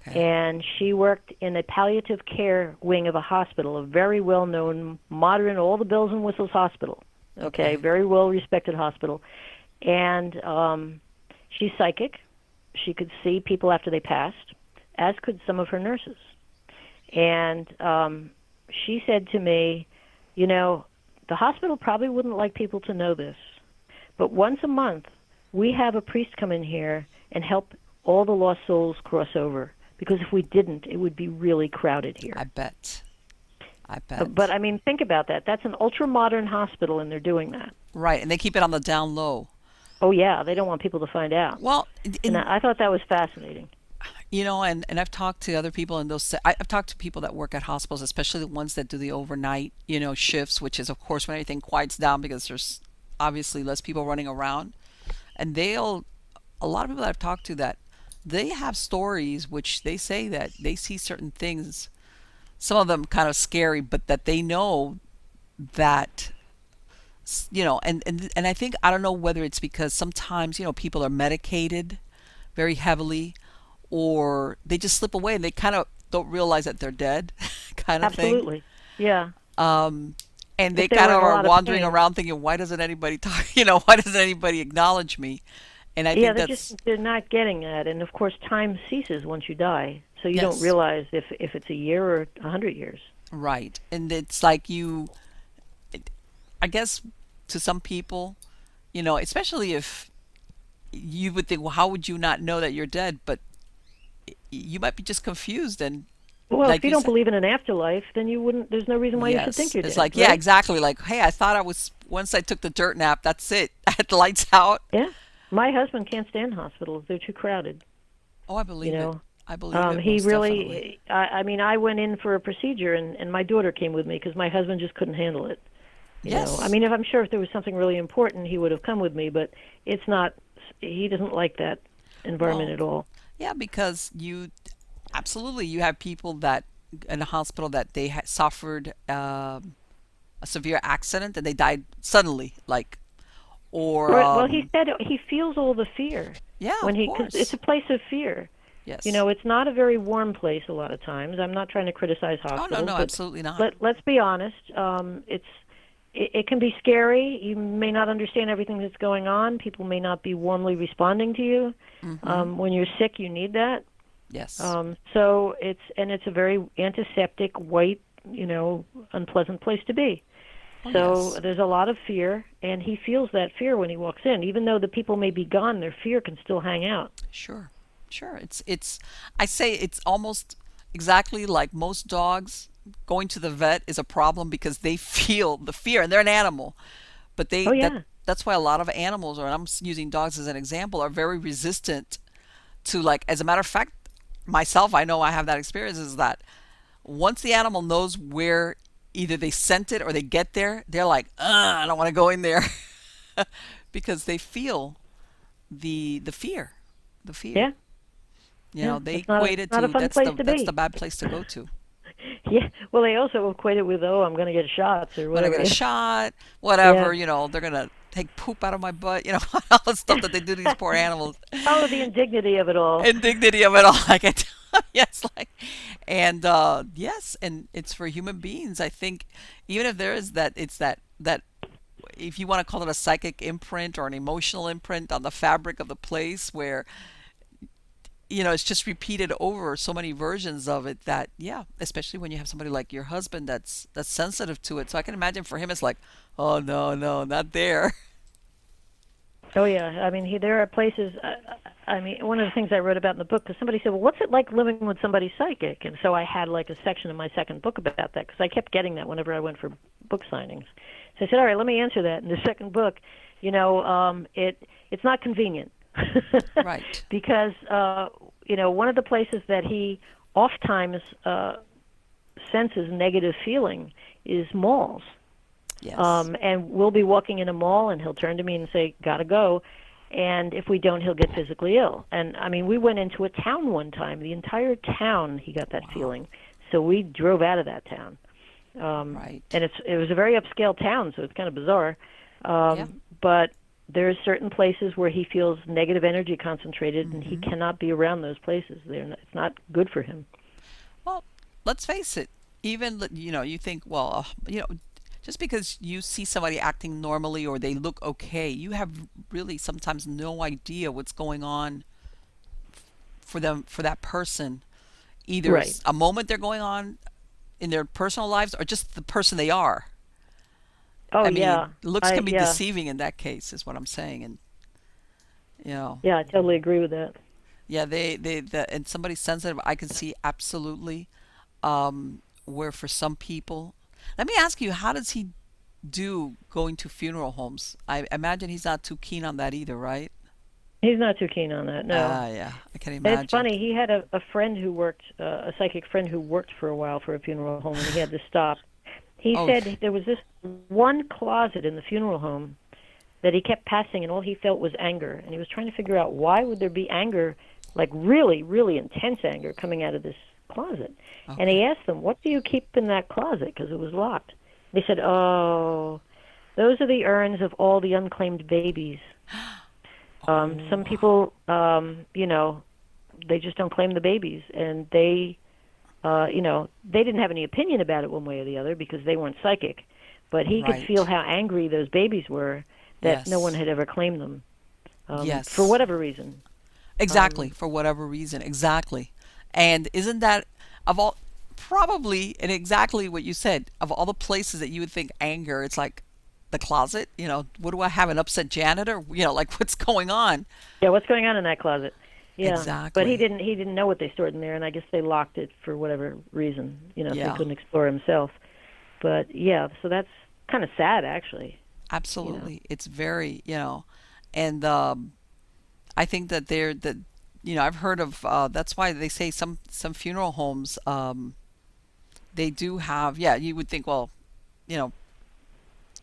and she worked in a palliative care wing of a hospital, a very well-known, modern, all the bells and whistles hospital. Very well-respected hospital. And she's psychic. She could see people after they passed, as could some of her nurses. And she said to me, the hospital probably wouldn't like people to know this, but once a month we have a priest come in here and help all the lost souls cross over, because if we didn't, it would be really crowded here. I bet. But I mean, think about that. That's an ultra-modern hospital, and they're doing that. Right, and they keep it on the down low. Oh, yeah, they don't want people to find out. Well, and I thought that was fascinating. And I've talked to other people, and I've talked to people that work at hospitals, especially the ones that do the overnight, shifts, which is of course when everything quiets down because there's obviously less people running around. And a lot of people that I've talked to, that they have stories which they say that they see certain things, some of them kind of scary, but that they know that, and I think, I don't know whether it's because sometimes, people are medicated very heavily, or they just slip away and they kind of don't realize that they're dead, kind of thing. Absolutely. Yeah. Um, and If they they kind were of in a are lot of wandering pain. around thinking, why doesn't anybody talk? Why doesn't anybody acknowledge me? And I Yeah, think they're just that's, they're not getting that, and of course, time ceases once you die, so you don't yes, realize if it's a year or 100 years. right. And it's like I guess to some people, especially if you would think, well, how would you not know that you're dead? But you might be just confused. And Well, if like you you don't said, believe in an afterlife, then you wouldn't. There's no reason why you should think yes, you're it's dead, like, yeah, right? exactly. Like, hey, I thought I was, once I took the dirt nap, that's it. I had the lights out. Yeah. My husband can't stand hospitals; they're too crowded. Oh, I You believe it. know, I believe it he most definitely. really. I mean, I went in for a procedure, and my daughter came with me because my husband just couldn't handle it. I Yes. mean, if I'm sure if there was something really important, he would have come with me, but it's not. He doesn't like that environment Well, at all. yeah, because absolutely, you have people that in a hospital that they had suffered a severe accident and they died suddenly, like, or Well, he said he feels all the fear yeah, when of because it's course. a place of fear. Yes. It's not a very warm place a lot of times. I'm not trying to criticize Oh, no, hospitals, no, but absolutely not. let's be honest. It can be scary. You may not understand everything that's going on. People may not be warmly responding to you. Mm-hmm. When you're sick, you need that. Yes. So it's a very antiseptic, white, unpleasant place to be. Oh, So yes. there's a lot of fear, and he feels that fear when he walks in. Even though the people may be gone, their fear can still hang out. Sure. Sure. I say it's almost exactly like most dogs. Going to the vet is a problem because they feel the fear, and they're an animal. But Oh yeah. that's why a lot of animals, or I'm using dogs as an example, are very resistant to, like, as a matter of fact, myself, I know I have that experience, is that once the animal knows where either they scent it or they get there, they're like, I don't want to go in there because they feel the fear, the fear. Yeah. Yeah. They It's not a equate it's it not a to, fun place to that's the be. bad place to go to. Yeah. Well, they also equate it with, oh, I'm going to get shots or I'm gonna whatever. get a shot, Yeah. whatever. They're gonna take poop out of my butt. All the stuff that they do to these poor animals. Oh, the indignity of it all. Indignity of it all. Like I tell, yes, like, and yes, and it's for human beings. I think even if there is that, it's that if you want to call it a psychic imprint or an emotional imprint on the fabric of the place, where it's just repeated over so many versions of it, that, yeah, especially when you have somebody like your husband that's sensitive to it. So I can imagine for him it's like, oh no, no, not there. Oh yeah, I mean, there are places. I mean, one of the things I wrote about in the book, because somebody said, "Well, what's it like living with somebody psychic?" And so I had like a section in my second book about that because I kept getting that whenever I went for book signings. So I said, "All right, let me answer that." In the second book, it's not convenient Right. because one of the places that he oftentimes senses negative feeling is malls. Yes. And we'll be walking in a mall, and he'll turn to me and say, "Gotta go." And if we don't, he'll get physically ill. And I mean, we went into a town one time. The entire town, he got that Wow. feeling. So we drove out of that town. Right. And it was a very upscale town, so it's kind of bizarre. Yeah. But there's certain places where he feels negative energy concentrated, and he Hmm. cannot be around those places. It's not good for him. Well, let's face it. Even you think, well, just because you see somebody acting normally or they look okay, you have really sometimes no idea what's going on for them, for that person. Either Right. it's a moment they're going on in their personal lives, or just the person they are. Oh I yeah. mean, looks can be Yeah. deceiving in that case, is what I'm saying. And you know, Yeah, I totally agree with that. yeah, and somebody sensitive, I can see absolutely. Where for some people, let me ask you, how does he do going to funeral homes? I imagine he's not too keen on that either, right? He's not too keen on that. No. Ah, yeah, I can And it's imagine. funny. He had a friend who worked, a psychic friend who worked for a while for a funeral home, and he had to stop. He Oh, said there was this one closet in the funeral home that he kept passing, and all he felt was anger. And he was trying to figure out why would there be anger, like really, really intense anger, coming out of this closet. And okay. he asked them, "What do you keep in that closet?" Because it was locked. They said, "Oh, those are the urns of all the unclaimed babies. Some Oh, people, they just don't claim the babies, and they didn't have any opinion about it one way or the other because they weren't psychic, but he could feel right. how angry those babies were that no one Yes. had ever claimed them, for Yes. whatever reason. Exactly. Um, For whatever reason. Exactly. And isn't that of all probably and exactly what you said, of all the places that you would think anger, it's like the closet, what do I have? An upset janitor? Like what's going on? yeah, what's going on in that closet? Yeah, but he Exactly. didn't he didn't know what they stored in there, and I guess they locked it for whatever reason, so he Yeah. couldn't explore himself. But yeah, so that's kind of sad, actually. You know. Absolutely. It's very, and I think that I've heard of that's why they say some funeral homes they do have, yeah, you would think, well, you know,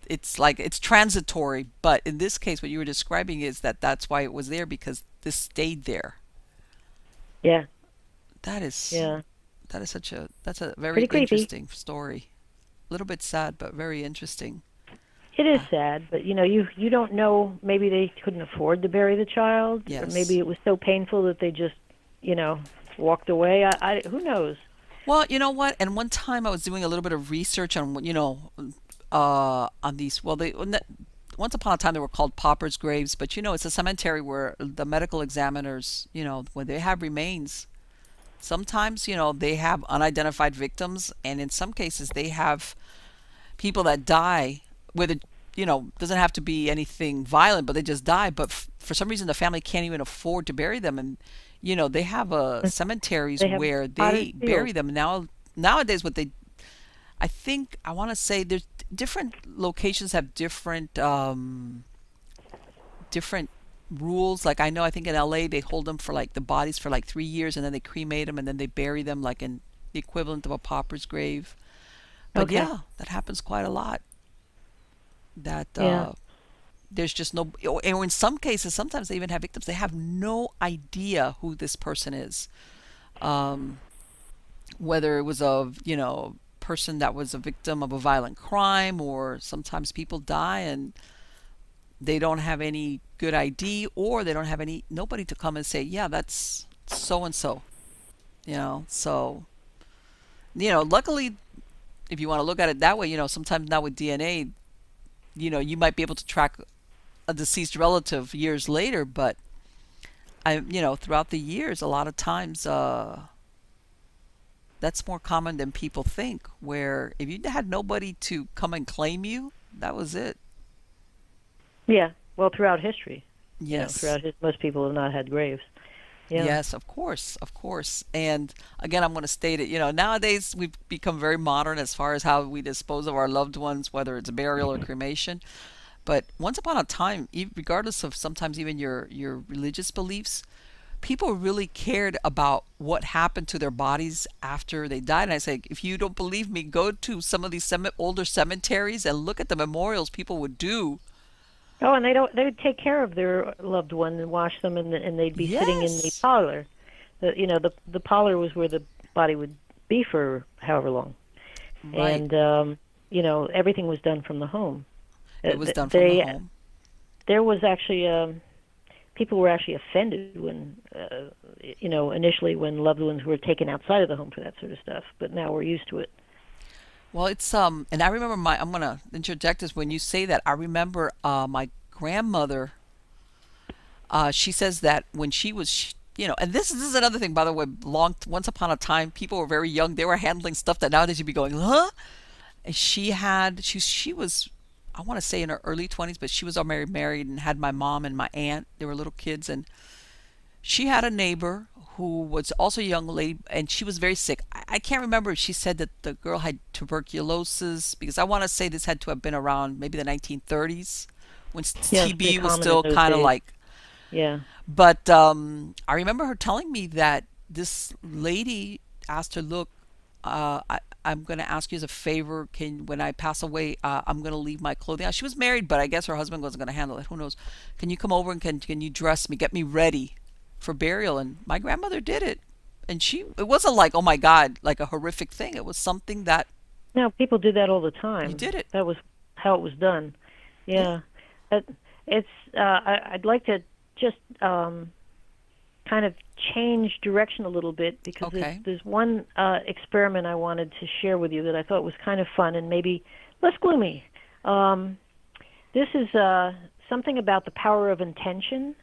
it's like it's transitory, but in this case what you were describing is that that's why it was there because this stayed there. Yeah, That is yeah, that's a very pretty creepy. interesting story. A little bit sad, but very interesting. It is Uh, sad, but you don't know. Maybe they couldn't afford to bury the child, or maybe yes. it was so painful that they just, you know, walked away. Who knows? Well, you know what? And one time I was doing a little bit of research on, on these. Well, once upon a time they were called paupers' graves, but it's a cemetery where the medical examiners, when they have remains, sometimes, they have unidentified victims, and in some cases they have people that die with it. Doesn't have to be anything violent, but they just die. But for some reason, the family can't even afford to bury them, and they have cemeteries They have where potted they bury field. them nowadays. What they I want to say there's different locations have different rules. Like I think in LA they hold them for like the bodies for like 3 years and then they cremate them and then they bury them like in the equivalent of a pauper's grave. But Okay. yeah, that happens quite a lot. That Yeah. there's just no, and in some cases, sometimes they even have victims. They have no idea who this person is. Um, Whether it was a person that was a victim of a violent crime, or sometimes people die and they don't have any good ID, or they don't have any nobody to come and say, yeah, that's so and so. So luckily, if you want to look at it that way, sometimes now with DNA, you might be able to track a deceased relative years later, but throughout the years, a lot of times, that's more common than people think. Where if you had nobody to come and claim you, that was it. Yeah. Well, throughout history, Yes. most people have not had graves. Yeah. Yes, of course. And again, I'm going to state it. Nowadays we've become very modern as far as how we dispose of our loved ones, whether it's burial or cremation. But once upon a time, regardless of sometimes even your religious beliefs, people really cared about what happened to their bodies after they died. And I say, if you don't believe me, go to some of these older cemeteries and look at the memorials people would do. Oh, and they would take care of their loved one and wash them, and they'd be sitting in the Yes, parlor. The parlor was where the body would be for however long, right. and everything was done from the home. It was done from the They home. There was actually people were actually offended when initially when loved ones were taken outside of the home for that sort of stuff, but now we're used to it. Well, it's and I remember I'm gonna interject this when you say that. I remember my grandmother. She says that when she was, and this is another thing, by the way. Once upon a time, people were very young. They were handling stuff that nowadays you'd be going, huh? And she was, I want to say in her early 20s, but she was already married and had my mom and my aunt. They were little kids, and she had a neighbor who was also a young lady, and she was very sick. I can't remember if she said that the girl had tuberculosis, because I want to say this had to have been around maybe the 1930s when Yeah, it was pretty TB was common in still those kind of days. like Yeah. But I remember her telling me that this lady asked her, "Look, I'm going to ask you as a favor. Can when I pass away, I'm going to leave my clothing out." She was married, but I guess her husband wasn't going to handle it. Who knows? Can you come over and can you dress me, get me ready for burial? And my grandmother did it, and it wasn't like, oh my God, like a horrific thing. It was something that No, people do that all the you time. did it. That was how it was done. Yeah. Yeah. It, it's I'd like to just kind of change direction a little bit because Okay. there's one experiment I wanted to share with you that I thought was kind of fun and maybe less gloomy. Um, this is something about the power of intention,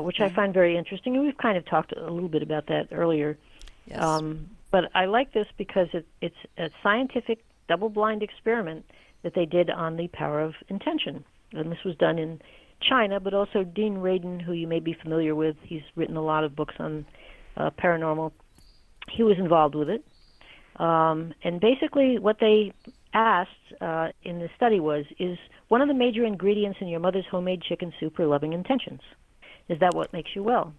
which I Hmm. find very interesting, and we've kind of talked a little bit about that earlier. Yes. But I like this because it's a scientific double-blind experiment that they did on the power of intention, and this was done in China, but also Dean Radin, who you may be familiar with. He's written a lot of books on paranormal. He was involved with it. And basically, what they asked in the study is one of the major ingredients in your mother's homemade chicken soup her loving intentions? Is that what makes you well?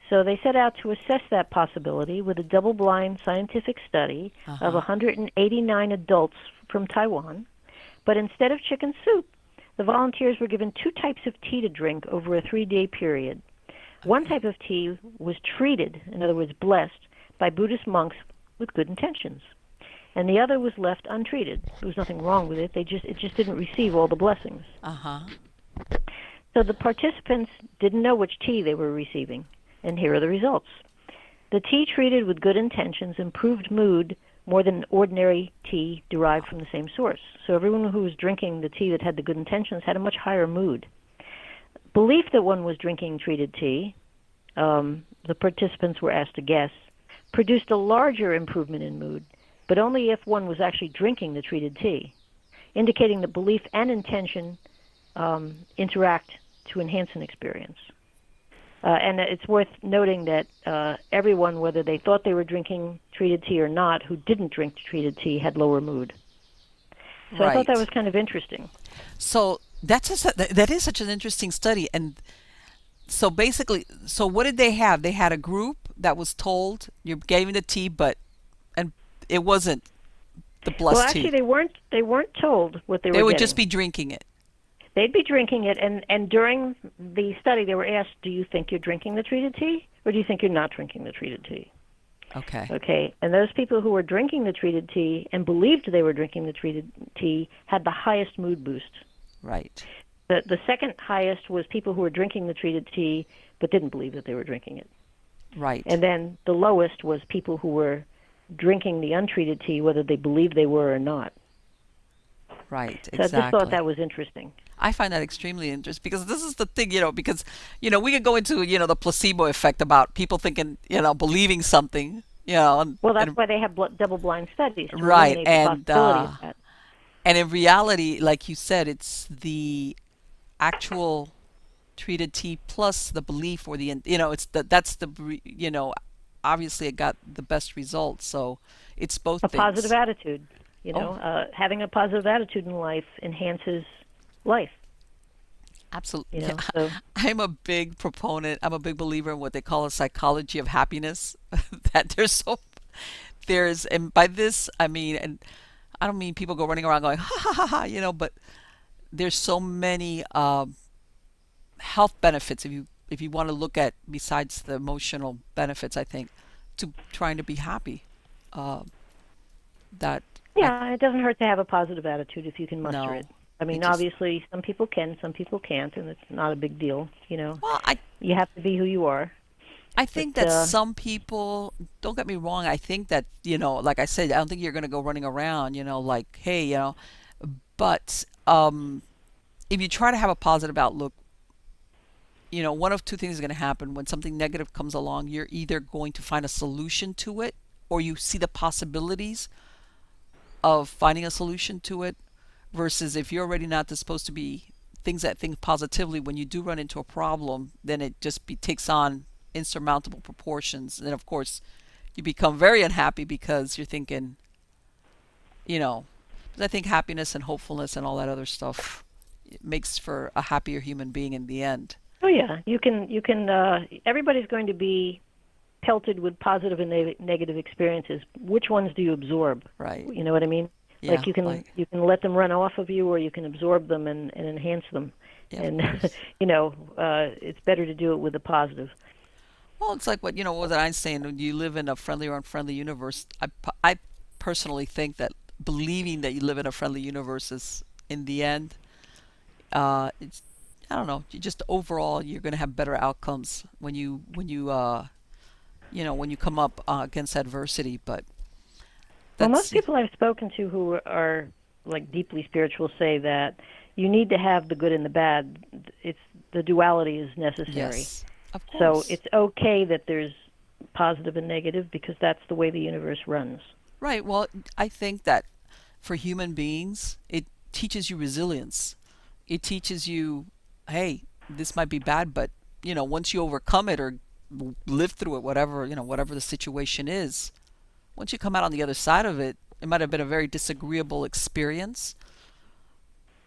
So they set out to assess that possibility with a double blind scientific study of Uh-huh. 189 adults from Taiwan. But instead of chicken soup, the volunteers were given two types of tea to drink over a 3-day period. One Okay. type of tea was treated, in other words, blessed, by Buddhist monks with good intentions. And the other was left untreated. There was nothing wrong with it. It just didn't receive all the blessings. Uh-huh. So the participants didn't know which tea they were receiving. And here are the results. The tea treated with good intentions improved mood more than ordinary tea derived from the same source. So everyone who was drinking the tea that had the good intentions had a much higher mood. Belief that one was drinking treated tea, the participants were asked to guess, produced a larger improvement in mood, but only if one was actually drinking the treated tea, indicating that belief and intention interact to enhance an experience. And it's worth noting that everyone, whether they thought they were drinking treated tea or not, who didn't drink treated tea had lower mood. So I thought that Right. was kind of interesting. So that is such an interesting study. And so basically, so what did they have? They had a group that was told you gave them the tea, but and it wasn't the Well, blessed actually, tea. they weren't told what they They were would just getting. be drinking it. They'd be drinking it, and during the study, they were asked, "Do you think you're drinking the treated tea, or do you think you're not drinking the treated tea?" Okay. Okay, and those people who were drinking the treated tea and believed they were drinking the treated tea had the highest mood boost. Right. The second highest was people who were drinking the treated tea but didn't believe that they were drinking it. Right. And then the lowest was people who were drinking the untreated tea, whether they believed they were or not. Right. So I just thought Exactly. that was interesting. I find that extremely interesting because this is the thing, because we could go into the placebo effect about people thinking, believing something, Well, that's and why they have double-blind studies to right, eliminate the possibility of that. and in reality, like you said, it's the actual treated tea plus the belief or it's that's obviously it got the best results. So it's both A positive things. attitude, Oh, having a positive attitude in life enhances life, absolutely. Yeah. So I'm a big proponent. I'm a big believer in what they call a psychology of happiness. That and by this I mean, and I don't mean people go running around going ha ha ha ha, but there's so many health benefits if you want to look at besides the emotional benefits. I think to trying to be happy. Uh, that I yeah, it doesn't hurt to have a positive attitude if you can muster it. no, I it mean, just obviously, some people can, some people can't, and it's not a big deal. well, You have to be who you are. I But think that some people, don't get me wrong, I think that, like I said, I don't think you're going to go running around, like, hey, but if you try to have a positive outlook, one of two things is going to happen. When something negative comes along, you're either going to find a solution to it or you see the possibilities of finding a solution to it versus if you're already not disposed to be things that think positively, when you do run into a problem, then it just takes on insurmountable proportions. And of course, you become very unhappy because you're thinking, you know, 'cause I think happiness and hopefulness and all that other stuff makes for a happier human being in the end. Oh yeah, you can. Everybody's going to be pelted with positive and negative experiences. Which ones do you absorb? Right. You know what I mean? Yeah, Like you can like, you can let them run off of you, or you can absorb them and enhance them. yeah, of And course. it's better to do it with the positive. Well, it's like what was it Einstein? When you live in a friendly or unfriendly universe, I personally think that believing that you live in a friendly universe is, in the end, it's, I don't know, you just overall you're going to have better outcomes when you come up against adversity. But Well, most that's, people I've spoken to who are like deeply spiritual say that you need to have the good and the bad. It's the duality is necessary. yes, of So course. it's okay that there's positive and negative because that's the way the universe runs. Right. Well, I think that for human beings, it teaches you resilience. It teaches you, hey, this might be bad, but once you overcome it or live through it, whatever the situation is, once you come out on the other side of it, it might have been a very disagreeable experience,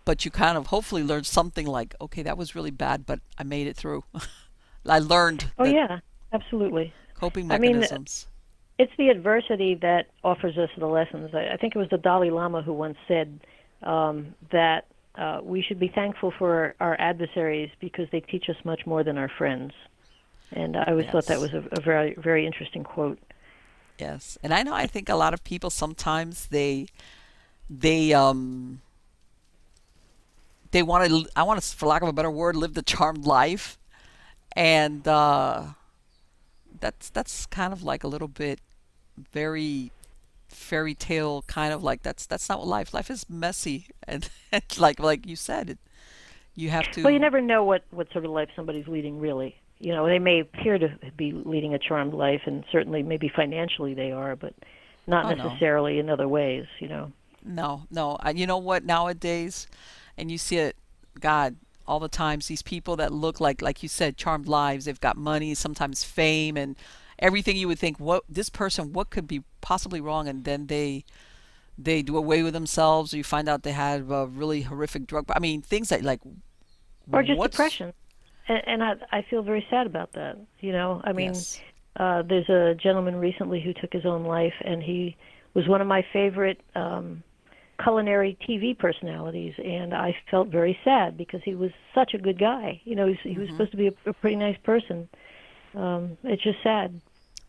but you kind of hopefully learned something like, okay, that was really bad, but I made it through. I learned Oh that yeah, absolutely. coping I mean, mechanisms. it's the adversity that offers us the lessons. I think it was the Dalai Lama who once said that we should be thankful for our adversaries because they teach us much more than our friends. And I always thought that Yes. was a very, very interesting quote. Yes. And I think a lot of people sometimes they they want to, I want to, for lack of a better word, live the charmed life, and that's kind of like a little bit very fairy tale, kind of like, that's not what life is messy, and like you said, you have Well, you to. never know what sort of life somebody's leading, really. You know, they may appear to be leading a charmed life, and certainly maybe financially they are, but not Oh no, necessarily in other ways, you know. no, you know what, nowadays, and you see it, God, all the times, these people that look like you said, charmed lives, they've got money, sometimes fame, and everything you would think, what this person, what could be possibly wrong, and then they do away with themselves, or you find out they had a really horrific drug, I mean, things that, like, Or just what's, depression. And I feel very sad about that, you know. I mean, yes, there's a gentleman recently who took his own life, and he was one of my favorite culinary TV personalities, and I felt very sad because he was such a good guy. You know, he was mm-hmm, supposed to be a pretty nice person. It's just sad.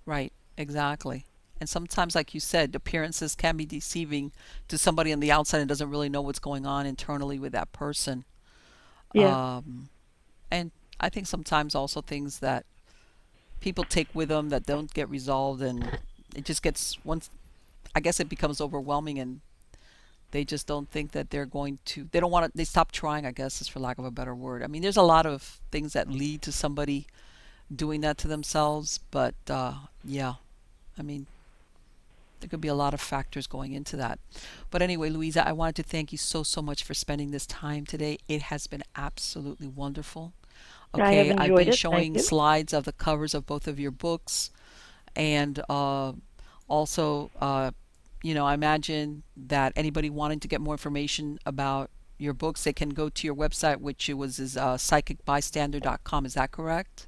right, exactly. And sometimes, like you said, appearances can be deceiving to somebody on the outside and doesn't really know what's going on internally with that person. Yeah. Um, and I think sometimes also things that people take with them that don't get resolved, and it just gets, once, I guess it becomes overwhelming, and they just don't think that they're going to, they don't want to, they stop trying, I guess, is for lack of a better word. I mean, there's a lot of things that lead to somebody doing that to themselves, but yeah, I mean, there could be a lot of factors going into that. But anyway, Louisa, I wanted to thank you so much for spending this time today. It has been absolutely wonderful. I have Okay, I've enjoyed been it. Thank showing you. slides of the covers of both of your books, and also, I imagine that anybody wanting to get more information about your books, they can go to your website, which it was is psychicbystander.com. Is that correct?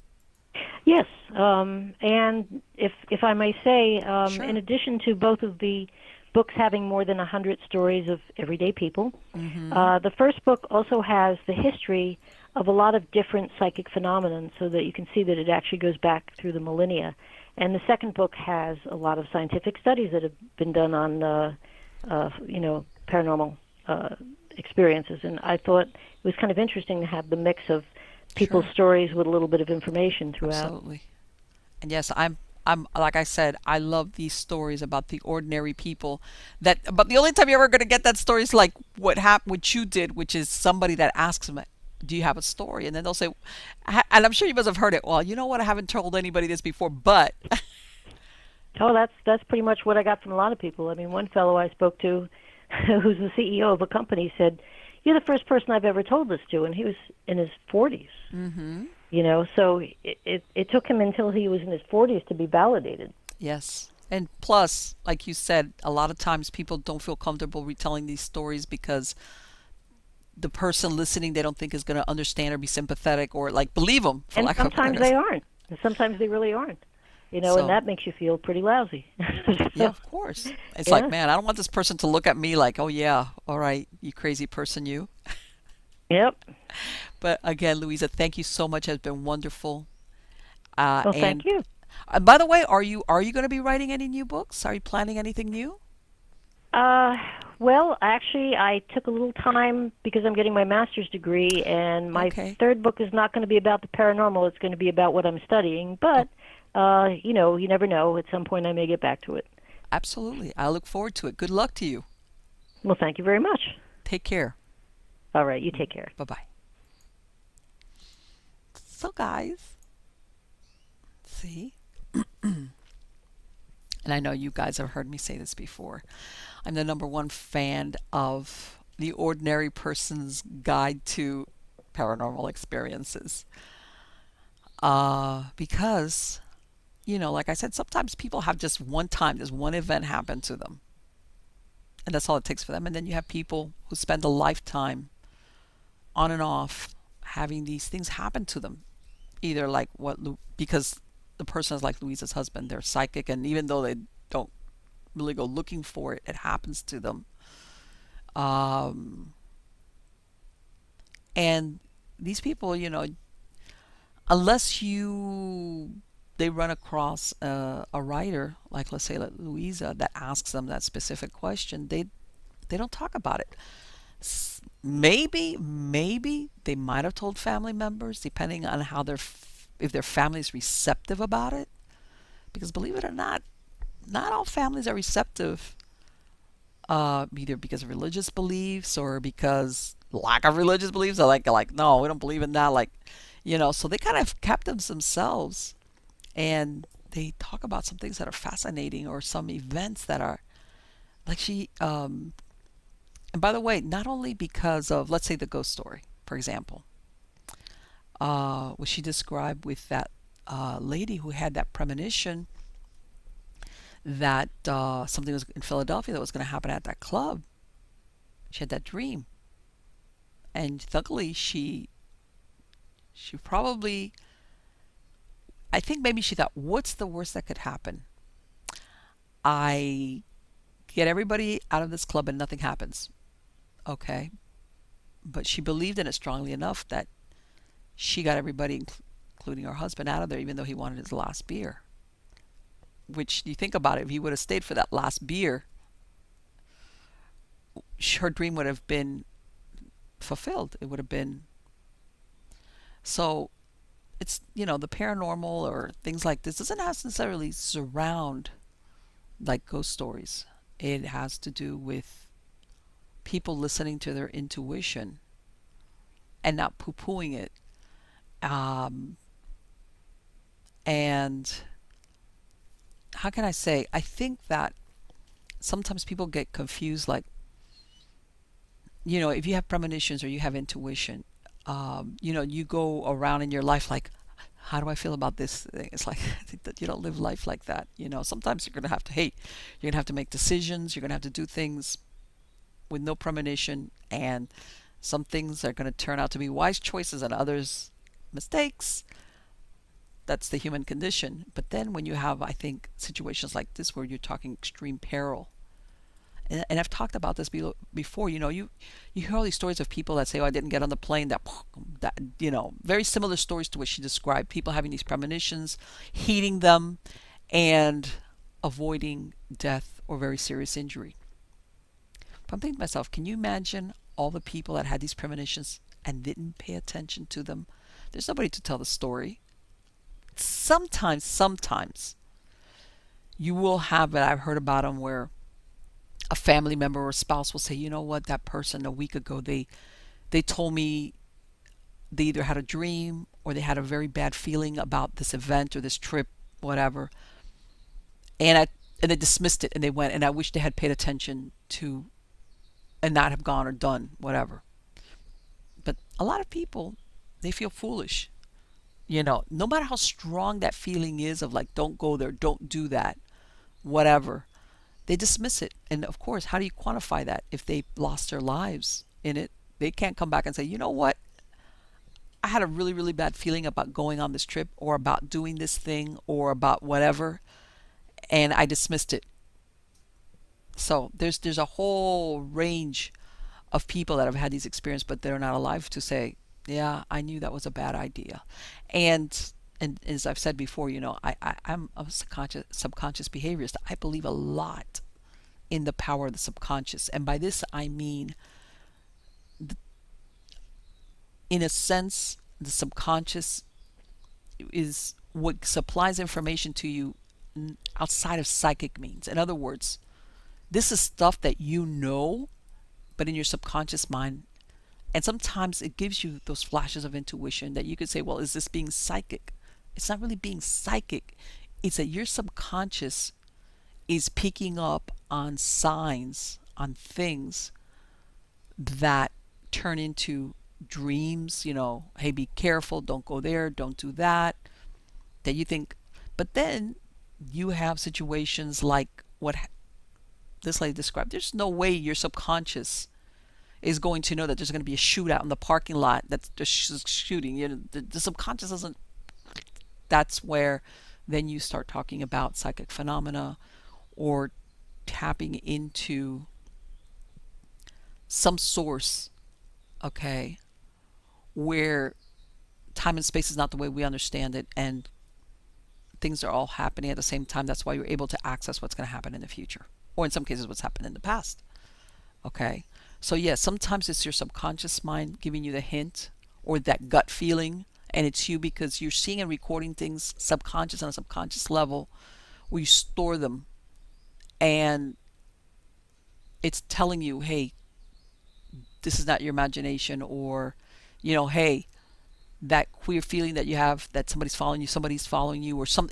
Yes, and if I may say, in Sure. addition to both of the books having more than 100 stories of everyday people, Mm-hmm. the first book also has the history of a lot of different psychic phenomena, so that you can see that it actually goes back through the millennia. And the second book has a lot of scientific studies that have been done on, paranormal uh, experiences. And I thought it was kind of interesting to have the mix of people's Sure. stories with a little bit of information throughout. Absolutely. And yes, I'm like I said, I love these stories about the ordinary people that, but the only time you're ever going to get that story is like what happened, what you did, which is somebody that asks them, do you have a story? And then they'll say, and I'm sure you must have heard it. Well, you know what? I haven't told anybody this before, but Oh, that's pretty much what I got from a lot of people. I mean, one fellow I spoke to, who's the CEO of a company, said, "You're the first person I've ever told this to," and he was in his 40s. mm-hmm. You know, so it took him until he was in his 40s to be validated. Yes. And plus, like you said, a lot of times people don't feel comfortable retelling these stories because the person listening they don't think is going to understand or be sympathetic or like believe them, for And lack of a sometimes better. they aren't. And sometimes they really aren't. And So that makes you feel pretty lousy. yeah, So, of course. It's like, yeah. man, I don't want this person to look at me like, oh yeah, all right, you crazy person, you. Yep. But again, Louisa, thank you so much. It's been wonderful. Well, thank And you. by the way, are you going to be writing any new books? Are you planning anything new? Uh, well, actually, I took a little time because I'm getting my master's degree, and my Okay. third book is not going to be about the paranormal. It's going to be about what I'm studying. Oh, But, you never know. At some point, I may get back to it. absolutely. I look forward to it. Good luck to you. Well, thank you very much. Take care. All right, you take care. Bye bye. So, guys, see, and I know you guys have heard me say this before. I'm the number one fan of The Ordinary Person's Guide to Paranormal Experiences. Because, like I said, sometimes people have just one time, this one event happen to them. And that's all it takes for them. And then you have people who spend a lifetime on and off having these things happen to them. Either like because the person is like Louisa's husband, they're psychic, and even though they don't really go looking for it, it happens to them. Um, and these people, unless they run across a writer, like let's say like Louisa, that asks them that specific question, they don't talk about it. Maybe they might have told family members, depending on how if their family is receptive about it. Because believe it or not all families are receptive, either because of religious beliefs or because lack of religious beliefs. Are like no, we don't believe in that. So they kind of kept them themselves, and they talk about some things that are fascinating or some events that are like and by the way, not only because of, let's say, the ghost story, for example, what she described with that lady who had that premonition that something was in Philadelphia that was going to happen at that club. She had that dream, and luckily she probably, I think maybe she thought, what's the worst that could happen? I get everybody out of this club and nothing happens. Okay, but she believed in it strongly enough that she got everybody, including her husband, out of there, even though he wanted his last beer. Which, you think about it, if he would have stayed for that last beer, her dream would have been fulfilled. It would have been. So it's, the paranormal or things like this doesn't necessarily surround like ghost stories. It has to do with people listening to their intuition and not poo-pooing it. Um, and how can I say? I think that sometimes people get confused, like, if you have premonitions or you have intuition, you go around in your life like, how do I feel about this thing? It's like, I think that you don't live life like that. Sometimes you're going to have to, hey, you're going to have to make decisions. You're going to have to do things with no premonition. And some things are going to turn out to be wise choices and others mistakes. That's the human condition. But then when you have, I think, situations like this where you're talking extreme peril, and I've talked about this before. You hear all these stories of people that say, "Oh, I didn't get on the plane." That very similar stories to what she described. People having these premonitions, heeding them, and avoiding death or very serious injury. But I'm thinking to myself, can you imagine all the people that had these premonitions and didn't pay attention to them? There's nobody to tell the story. Sometimes you will have it. I've heard about them where a family member or a spouse will say, you know what, that person a week ago, they told me they either had a dream or they had a very bad feeling about this event or this trip, whatever. And they dismissed it and they went, and I wish they had paid attention to and not have gone or done whatever. But a lot of people, they feel foolish. No matter how strong that feeling is of like, don't go there, don't do that, whatever, they dismiss it. And of course, how do you quantify that? If they lost their lives in it, They can't come back and say, you know what? I had a really, really bad feeling about going on this trip or about doing this thing or about whatever, and I dismissed it. So there's a whole range of people that have had these experiences, but they're not alive to say, yeah, I knew that was a bad idea. And as I've said before, I'm a subconscious behaviorist. I believe a lot in the power of the subconscious. And by this, I mean, in a sense, the subconscious is what supplies information to you outside of psychic means. In other words, this is stuff that you know, but in your subconscious mind. And sometimes it gives you those flashes of intuition that you could say, well, is this being psychic? It's not really being psychic. It's that your subconscious is picking up on signs, on things that turn into dreams, hey, be careful, don't go there, don't do that, that you think. But then you have situations like what this lady described. There's no way your subconscious is going to know that there's going to be a shootout in the parking lot that's just shooting. The subconscious doesn't. That's where then you start talking about psychic phenomena or tapping into some source, okay, where time and space is not the way we understand it, and things are all happening at the same time. That's why you're able to access what's going to happen in the future, or in some cases, what's happened in the past. Okay. So yes, sometimes it's your subconscious mind giving you the hint or that gut feeling, and it's you because you're seeing and recording things subconscious on a subconscious level where you store them, and it's telling you, hey, this is not your imagination, or hey, that queer feeling that you have that somebody's following you, or some,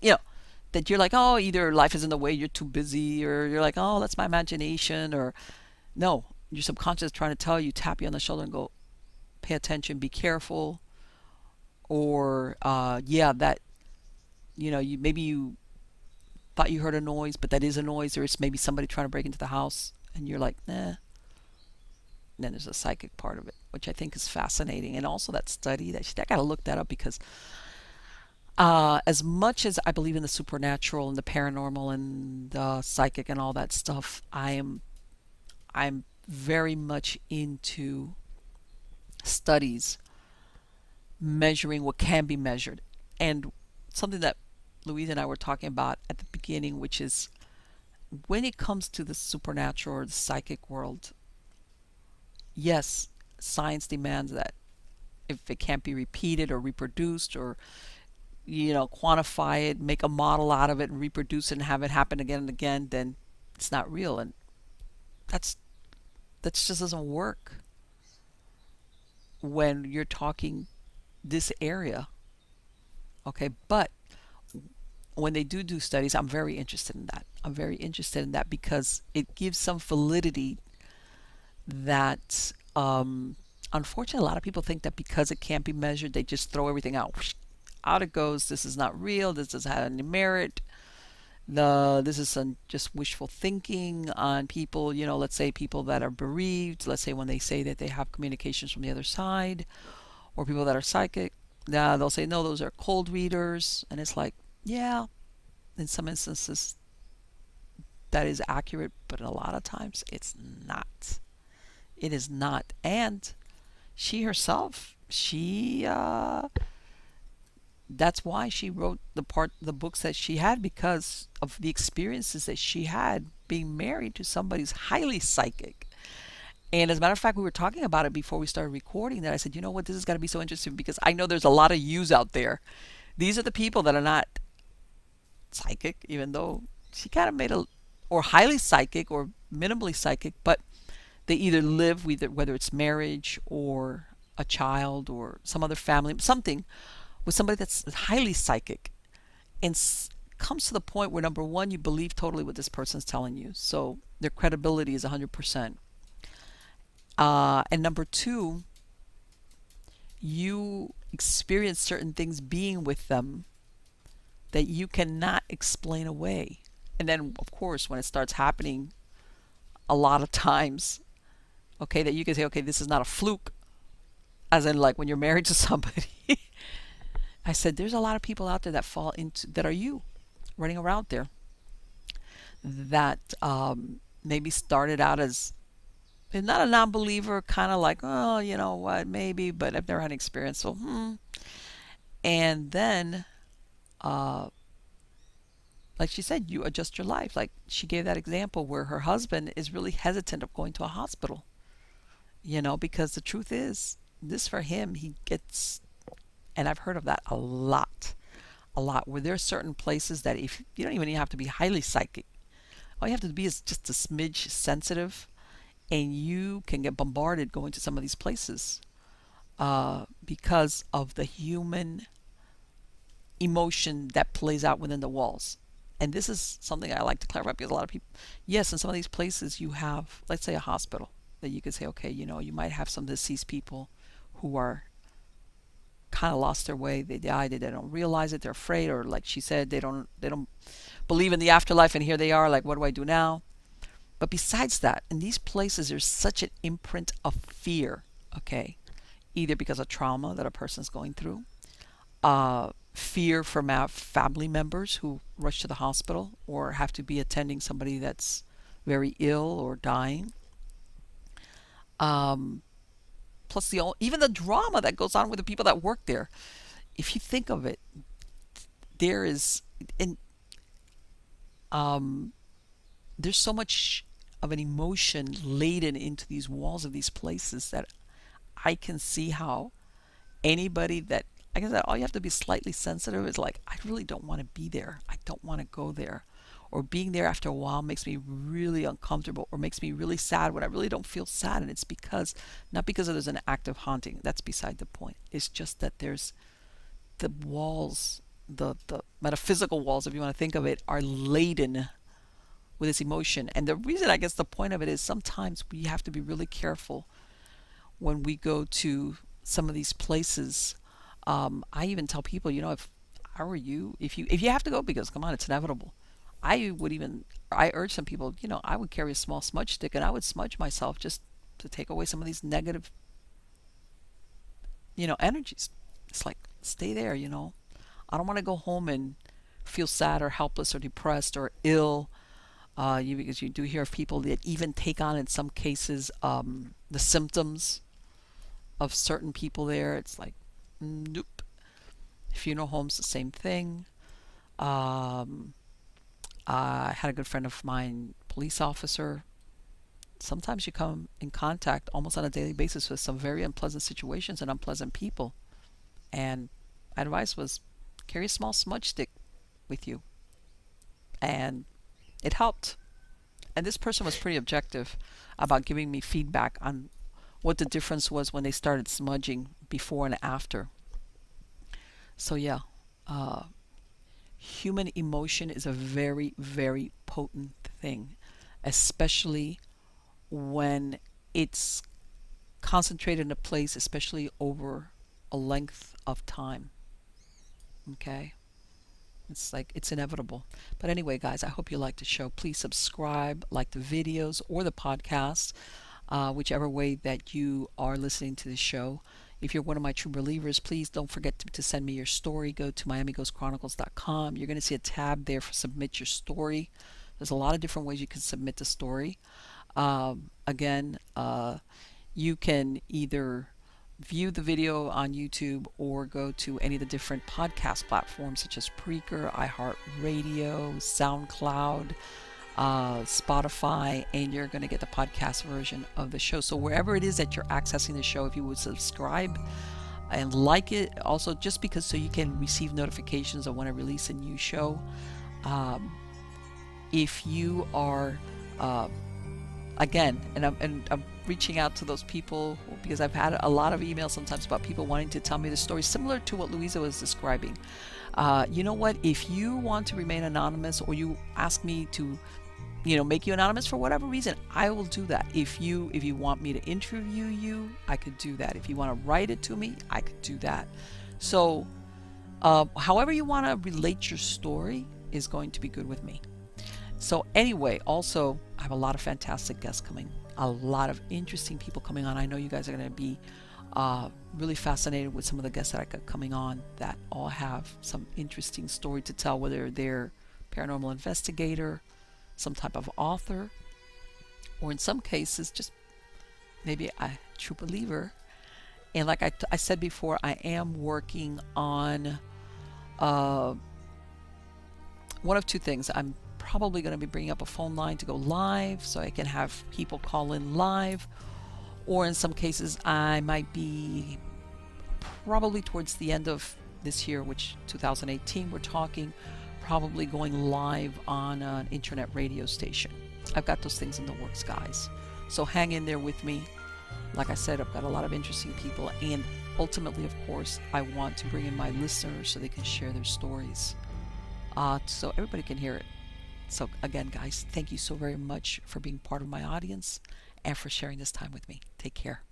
that you're like, oh, either life is in the way, you're too busy, or you're like, oh, that's my imagination, or no, your subconscious is trying to tell you, tap you on the shoulder and go, pay attention, be careful, or yeah, that you maybe you thought you heard a noise, but that is a noise, or it's maybe somebody trying to break into the house, and you're like, nah. And then there's a psychic part of it, which I think is fascinating, and also that study I got to look that up because as much as I believe in the supernatural and the paranormal and the psychic and all that stuff, I'm very much into studies measuring what can be measured. And something that Louise and I were talking about at the beginning, which is when it comes to the supernatural or the psychic world, yes, science demands that if it can't be repeated or reproduced, or quantify it, make a model out of it and reproduce it and have it happen again and again, then it's not real. And that's that just doesn't work when you're talking this area. Okay, but when they do studies, I'm very interested in that. I'm very interested in that because it gives some validity that unfortunately a lot of people think that because it can't be measured, they just throw everything out. Out it goes. This is not real. This doesn't have any merit. This is some just wishful thinking on people, let's say people that are bereaved, let's say when they say that they have communications from the other side, or people that are psychic, they'll say, no, those are cold readers. And it's like, yeah, in some instances that is accurate, but in a lot of times it's not. It is not. And she herself, that's why she wrote the books that she had, because of the experiences that she had being married to somebody who's highly psychic. And as a matter of fact, we were talking about it before we started recording, that I said, you know what, this is going to be so interesting because I know there's a lot of yous out there. These are the people that are not psychic, even though she kind of or highly psychic or minimally psychic, but they either live with it, whether it's marriage or a child or some other family, something with somebody that's highly psychic, and comes to the point where, number one, you believe totally what this person's telling you, so their credibility is 100%. And number two, you experience certain things being with them that you cannot explain away. And then, of course, when it starts happening a lot of times, okay, that you can say, okay, this is not a fluke. as in like when you're married to somebody. I said, there's a lot of people out there that fall into, that are you, running around there, that maybe started out as not a non-believer, kind of like, oh, you know what, maybe, but I've never had an experience, so and then uh, like she said, you adjust your life. Like she gave that example where her husband is really hesitant of going to a hospital, because the truth is, this for him, he gets, and I've heard of that a lot, where there are certain places that if you don't even have to be highly psychic, all you have to be is just a smidge sensitive, and you can get bombarded going to some of these places because of the human emotion that plays out within the walls. And this is something I like to clarify, because a lot of people, yes, in some of these places you have, let's say, a hospital that you could say, okay, you might have some deceased people who are kind of lost their way. They died, they don't realize it, they're afraid, or like she said, they don't believe in the afterlife, and here they are, like, what do I do now? But besides that, in these places, there's such an imprint of fear, okay? Either because of trauma that a person's going through, fear from our family members who rush to the hospital or have to be attending somebody that's very ill or dying. Plus even the drama that goes on with the people that work there. If you think of it, there is, and there's so much of an emotion laden into these walls of these places that I can see how anybody that, like I said, all you have to be slightly sensitive is like, I really don't want to be there. I don't want to go there. Or being there after a while makes me really uncomfortable or makes me really sad when I really don't feel sad. And it's because, not because there's an active haunting. That's beside the point. It's just that there's the walls, the metaphysical walls, if you want to think of it, are laden with this emotion. And the reason, I guess the point of it is, sometimes we have to be really careful when we go to some of these places. I even tell people, if I were you, if you have to go, because come on, it's inevitable. I urge some people, I would carry a small smudge stick and I would smudge myself just to take away some of these negative, energies. It's like, stay there, I don't want to go home and feel sad or helpless or depressed or ill. Because you do hear of people that even take on, in some cases, the symptoms of certain people there. It's like, nope. Funeral homes, the same thing. I had a good friend of mine, police officer. Sometimes you come in contact almost on a daily basis with some very unpleasant situations and unpleasant people. And my advice was, carry a small smudge stick with you. And it helped. And this person was pretty objective about giving me feedback on what the difference was when they started smudging before and after. So yeah, human emotion is a very, very potent thing, especially when it's concentrated in a place, especially over a length of time. Okay? It's like, it's inevitable. But anyway, guys, I hope you liked the show. Please subscribe, like the videos or the podcast, whichever way that you are listening to the show. If you're one of my true believers, please don't forget to send me your story. Go to miamighostchronicles.com. You're going to see a tab there for submit your story. There's a lot of different ways you can submit the story. Again, you can either view the video on YouTube or go to any of the different podcast platforms such as Preaker, iHeartRadio, SoundCloud, Spotify, and you're going to get the podcast version of the show. So wherever it is that you're accessing the show, if you would subscribe and like it, also just because so you can receive notifications of when I release a new show. If you are again, and I'm reaching out to those people because I've had a lot of emails sometimes about people wanting to tell me the story similar to what Louisa was describing. You know what? If you want to remain anonymous, or you ask me to, make you anonymous for whatever reason, I will do that. If you want me to interview you, I could do that. If you want to write it to me, I could do that. So, however you want to relate your story is going to be good with me. So anyway, also, I have a lot of fantastic guests coming, a lot of interesting people coming on. I know you guys are going to be Really fascinated with some of the guests that I got coming on that all have some interesting story to tell, whether they're paranormal investigator, some type of author, or in some cases just maybe a true believer. And like I said before, I am working on one of two things. I'm probably going to be bringing up a phone line to go live so I can have people call in live, or in some cases I might be probably towards the end of this year, which 2018 we're talking, probably going live on an internet radio station. I've got those things in the works, guys, so hang in there with me. Like I said, I've got a lot of interesting people, and ultimately, of course, I want to bring in my listeners so they can share their stories, so everybody can hear it. So again, guys, thank you so very much for being part of my audience and for sharing this time with me. Take care.